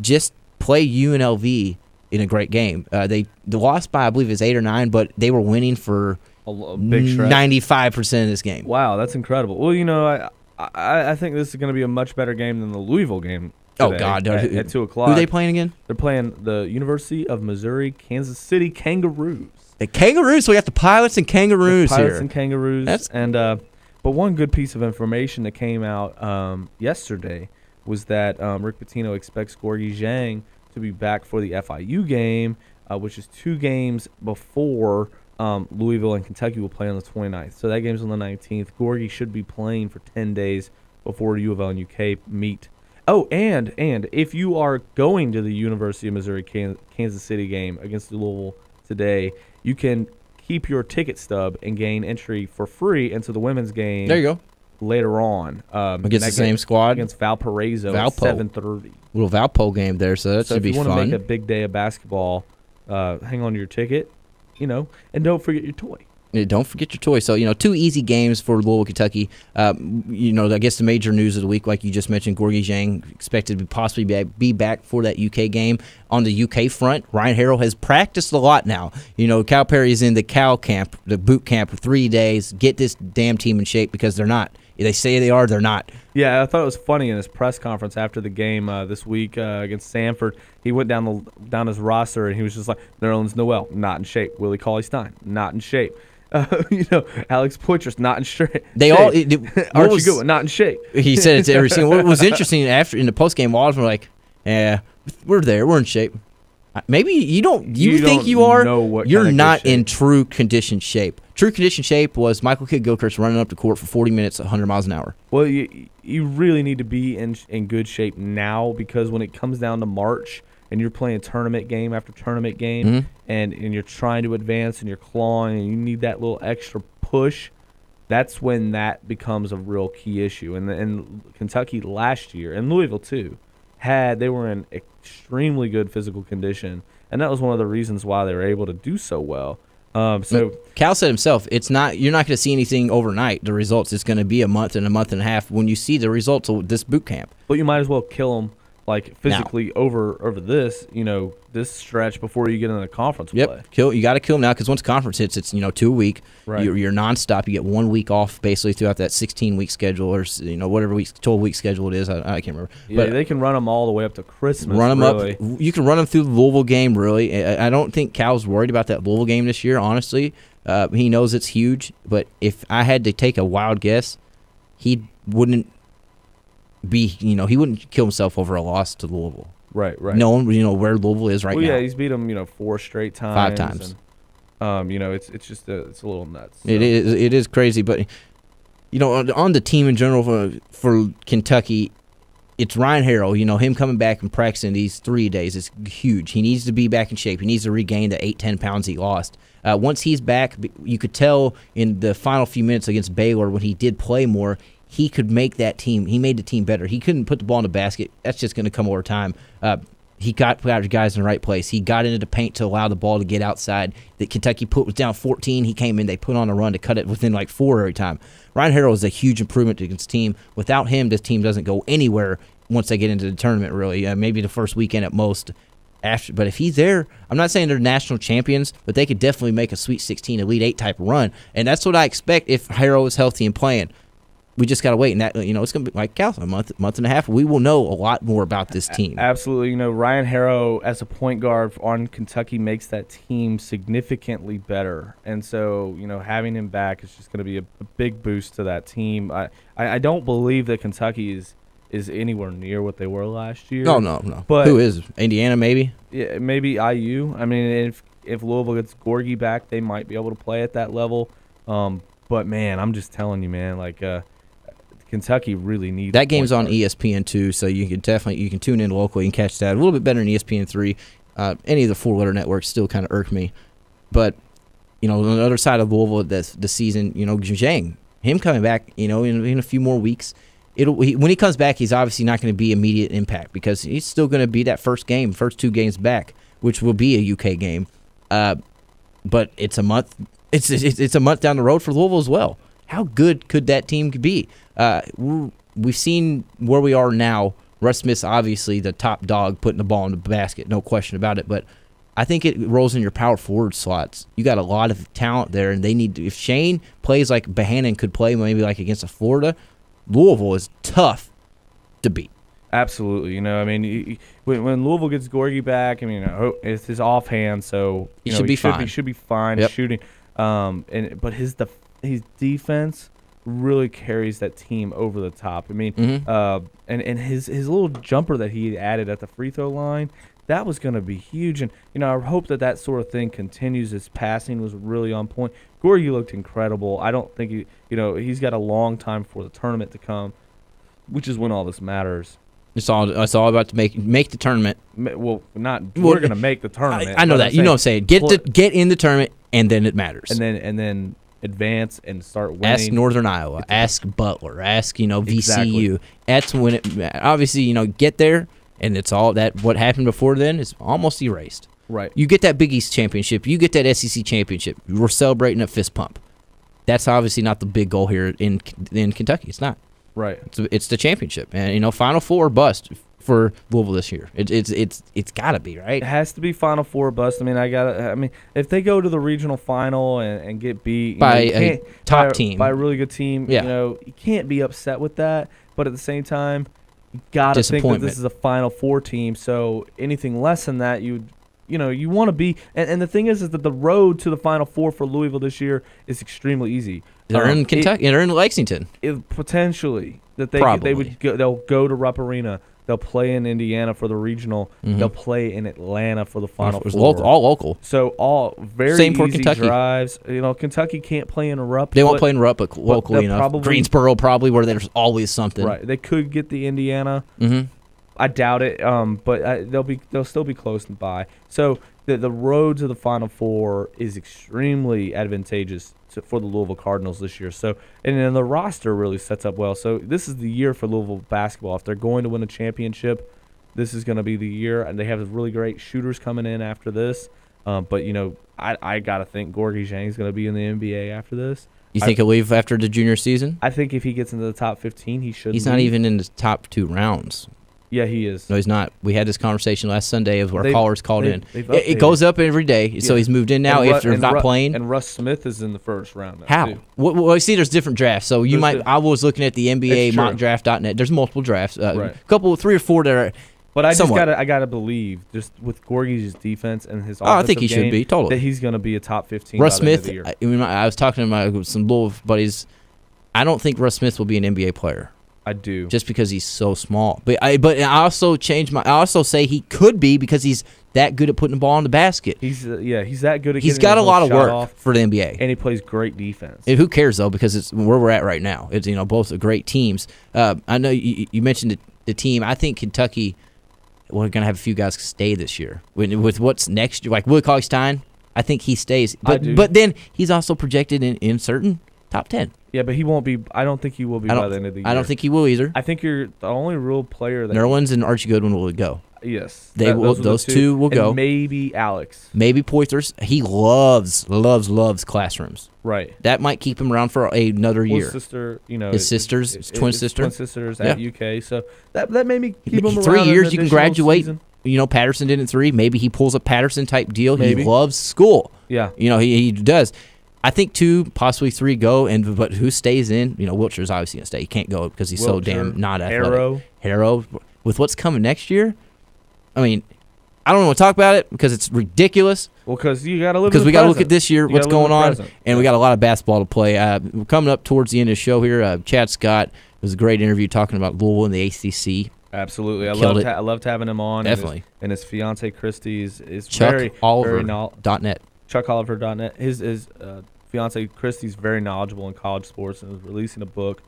just play UNLV in a great game. They lost by, I believe, it's 8 or 9, but they were winning for a big stretch. 95% of this game. Wow, that's incredible. Well, I think this is going to be a much better game than the Louisville game today. Oh, God. At 2 o'clock. Who are they playing again? They're playing the University of Missouri, Kansas City Kangaroos. The Kangaroos. So we got the Pilots and Kangaroos here. Pilots and Kangaroos. But one good piece of information that came out yesterday was that Rick Pitino expects Gorgie Zhang to be back for the FIU game, which is 2 games before Louisville and Kentucky will play on the 29th. So that game's on the 19th. Gorgie should be playing for 10 days before U of L and UK meet. Oh, and if you are going to the University of Missouri Kansas City game against Louisville today, you can keep your ticket stub and gain entry for free into the women's game. There you go. Later on, against the same squad against Valparaiso at 7:30. Little Valpo game there, so that should be fun. If you want to make a big day of basketball, hang on to your ticket, and don't forget your toy. Don't forget your toy. So, 2 easy games for Louisville, Kentucky. I guess the major news of the week, like you just mentioned, Gorgie Zhang expected to possibly be back for that UK game. On the UK front, Ryan Harrell has practiced a lot now. Calipari is in the Cal camp, the boot camp for 3 days. Get this damn team in shape because they're not They say they are, they're not. Yeah, I thought it was funny in his press conference after the game this week against Sanford. He went down his roster and he was just like, Nerlens Noel, not in shape. Willie Cauley-Stein, not in shape. Alex Poitras, not in shape. They all Archie Goodwin, not in shape. He said it to every single. What was interesting after in the post game, all of them were like, "Yeah, we're there, we're in shape." Maybe you don't. You think don't you are? know what You're kind of not good shape. in true condition shape. True condition shape was Michael Kidd-Gilchrist running up the court for 40 minutes, 100 miles an hour. Well, you really need to be in good shape now, because when it comes down to March and you're playing tournament game after tournament game, and you're trying to advance and you're clawing and you need that little extra push, that's when that becomes a real key issue. And Kentucky last year, and Louisville too, they were in extremely good physical condition, and that was one of the reasons why they were able to do so well. So Cal said himself, you're not going to see anything overnight. The results, it's going to be a month and a half when you see the results of this boot camp. But you might as well kill them like physically over this, this stretch before you get into the conference play. You got to kill them now, because once conference hits, it's 2 a week. Right. You're nonstop. You get 1 week off basically throughout that 16-week schedule, or whatever 12-week schedule it is. I can't remember. Yeah, but they can run them all the way up to Christmas. run them really. up. You can run them through the Louisville game. Really, I don't think Cal's worried about that Louisville game this year. Honestly, he knows it's huge. But if I had to take a wild guess, he wouldn't he wouldn't kill himself over a loss to Louisville. Right. Knowing where Louisville is right now. Yeah, he's beat them 4 straight times. 5 times. And, it's just it's a little nuts. So. It is crazy, but on the team in general for Kentucky, it's Ryan Harrell. Him coming back and practicing these 3 days is huge. He needs to be back in shape. He needs to regain the 8-10 pounds he lost. Once he's back, you could tell in the final few minutes against Baylor when he did play more, he could make that team. He made the team better. He couldn't put the ball in the basket. That's just going to come over time. He got guys in the right place. He got into the paint to allow the ball to get outside. That Kentucky was down 14. He came in. They put on a run to cut it within 4 every time. Ryan Harrell is a huge improvement to this team. Without him, this team doesn't go anywhere once they get into the tournament, really. Maybe the first weekend at most. But if he's there, I'm not saying they're national champions, but they could definitely make a Sweet 16, Elite 8 type of run. And that's what I expect if Harrell is healthy and playing. We just got to wait, and that it's going to be like Cal, a month and a half. We will know a lot more about this team. Absolutely. Ryan Harrow as a point guard on Kentucky makes that team significantly better. And so, having him back is just going to be a big boost to that team. I don't believe that Kentucky is anywhere near what they were last year. No. But who is? Indiana, maybe? Yeah, maybe IU. I mean, if Louisville gets Gorgie back, they might be able to play at that level. But, man, I'm just telling you, man, Kentucky really needs that game's on ESPN 2, so you can tune in locally and catch that a little bit better than ESPN 3. Any of the 4-letter networks still kind of irk me, but on the other side of Louisville the season, Zhang, him coming back, in a few more weeks, when he comes back, he's obviously not going to be immediate impact because he's still going to be that first 2 games back, which will be a UK game, but it's a month. It's a month down the road for Louisville as well. How good could that team be? We've seen where we are now. Russ Smith's obviously the top dog putting the ball in the basket, no question about it. But I think it rolls in your power forward slots. You got a lot of talent there, and they need to. If Shane plays like Bohannon could play, maybe like against a Florida, Louisville is tough to beat. Absolutely. When Louisville gets Gorgie back, it's his offhand, so he should be fine. He should be fine Yep. shooting. But his defense really carries that team over the top. And his little jumper that he added at the free throw line, that was going to be huge. And I hope that sort of thing continues. His passing was really on point. Gorgie looked incredible. I don't think he's got a long time for the tournament to come, which is when all this matters. It's all about to make the tournament. Well, we're going to make the tournament. I know that. I'm saying get in the tournament, and then it matters. And then advance and start winning. Ask Northern Iowa. Ask Butler. Ask VCU. Exactly. That's when it obviously get there, and it's all that what happened before then is almost erased. Right. You get that Big East championship. You get that SEC championship. We're celebrating a fist pump. That's obviously not the big goal here in Kentucky. It's not. Right. It's the championship, and Final Four or bust for Louisville this year. It's got to be, right. It has to be Final Four or bust. I mean, if they go to the regional final and get beat by a top team, by a really good team, you can't be upset with that. But at the same time, you got to think that this is a Final Four team. So anything less than that, you want to be. And the thing is that the road to the Final Four for Louisville this year is extremely easy. They're in Kentucky. They're in Lexington. Potentially that they'll go to Rupp Arena. They'll play in Indiana for the regional. Mm-hmm. They'll play in Atlanta for the Final Four. All local. So all very Same for easy Kentucky. Drives. Kentucky can't play in a Rupp. They won't play in Rupp, but locally enough. Greensboro probably, where there's always something. Right. They could get the Indiana. Mm-hmm. I doubt it. But they'll still be close and by. So the road to the Final Four is extremely advantageous for the Louisville Cardinals this year. So, and then the roster really sets up well. So this is the year for Louisville basketball. If they're going to win a championship, this is going to be the year. And they have really great shooters coming in after this. But I gotta think Gorgie Zhang's going to be in the NBA after this. You think he'll leave after the junior season? I think if he gets into the top 15, he should. He's not even in the top 2 rounds. Yeah, he is. No, he's not. We had this conversation last Sunday of our callers called in. It goes up every day, so he's moved in now after not playing. And Russ Smith is in the first round now. How? Too. Well, see, there's different drafts. So I was looking at the NBA mockdraft.net. There's multiple drafts. Right. 3 or 4 that are. But I gotta believe just with Gorgie's defense and his offensive I think he should be totally that he's gonna be a top 15. Russ by the end Smith. of the year. I was talking to some Louisville buddies. I don't think Russ Smith will be an NBA player. I do. Just because he's so small. But I also I also say he could be because he's that good at putting the ball in the basket. He's that good at He's got a lot of work for the NBA. And he plays great defense. And who cares, though, because it's where we're at right now. It's both are great teams. I know you mentioned the team. I think Kentucky, we're going to have a few guys stay this year. With what's next year, like Willie Cauley-Stein, I think he stays. But then he's also projected in certain top 10. Yeah, but he won't be. I don't think he will be by the end of the year. I don't think he will either. I think you're the only real player that Nerlens and Archie Goodwin will go. Yes, those two will go. And maybe Alex. Maybe Poitras. He loves classrooms. Right. That might keep him around for another year. His sister, his twin sisters at UK. So that made me keep him around. 3 years you can graduate. Season. Patterson did it in 3. Maybe he pulls a Patterson type deal. Maybe. He loves school. Yeah. He does. I think 2, possibly 3 go, but who stays in? Wiltshire's obviously gonna stay. He can't go because he's so damn not athletic. Harrow, with what's coming next year, I mean, I don't want to talk about it because it's ridiculous. Well, because you got to look. Because we got to look at this year, what's going on, and we got a lot of basketball to play. We're coming up towards the end of the show here. Chad Scott was a great interview talking about Louisville and the ACC. Absolutely, I loved having him on. Definitely, and his fiance Christy is ChuckOliver.net. ChuckOliver.net. His fiance Christy's very knowledgeable in college sports and is releasing a book.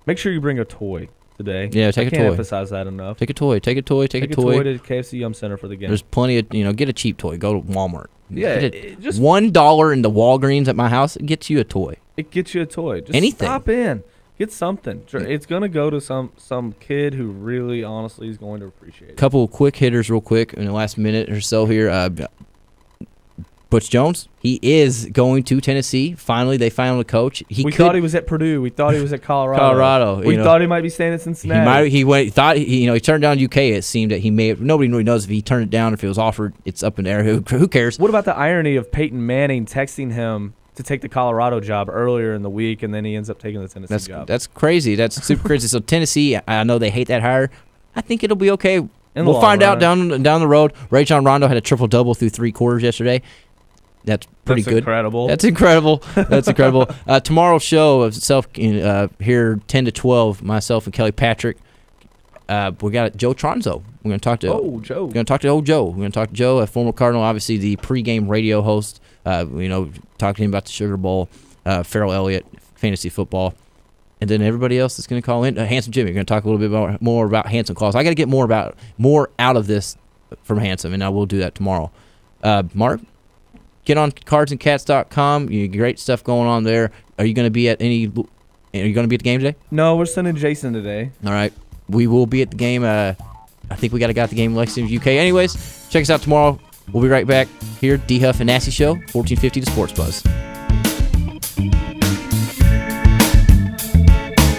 Make sure you bring a toy today. Yeah, take a toy. I can't emphasize that enough. Take a toy. Take a toy to KFC Yum Center for the game. There's plenty of get a cheap toy. Go to Walmart. Yeah, just $1 in the Walgreens at my house. It gets you a toy. It gets you a toy. Just anything. Stop in. Get something. It's gonna go to some kid who really, honestly, is going to appreciate it. Couple of quick hitters, real quick, in the last minute or so here. Butch Jones, he is going to Tennessee. Finally, they found a coach. We thought he was at Purdue. We thought he was at Colorado. We thought he might be staying at Cincinnati. He turned down UK. It seemed that he may have. Nobody really knows if he turned it down. If it was offered, it's up in the air. Who cares? What about the irony of Peyton Manning texting him to take the Colorado job earlier in the week, and then he ends up taking the Tennessee job? That's crazy. That's super crazy. So Tennessee, I know they hate that hire. I think it'll be okay. We'll find out down the road. Rajon Rondo had a triple-double through 3 quarters yesterday. That's pretty good. Incredible. That's incredible. That's incredible. Tomorrow's show of here 10 to 12. Myself and Kelly Patrick. We got Joe Tronzo. We're going to talk to Joe. We're going to talk to Joe. We're going to talk to Joe, a former Cardinal, obviously the pregame radio host. Talk to him about the Sugar Bowl, Farrell Elliott, fantasy football, and then everybody else that's going to call in. Handsome Jimmy. We're going to talk a little bit more about Handsome calls. I got to get more out of this from Handsome, and I will do that tomorrow. Mark. Get on cardsandcats.com. Great stuff going on there. Are you going to be at the game today? No, we're sending Jason today. All right. We will be at the game. I think we got to the game in Lexington, UK. Anyways, check us out tomorrow. We'll be right back here. D Huff and Nasty Show, 1450 to Sports Buzz.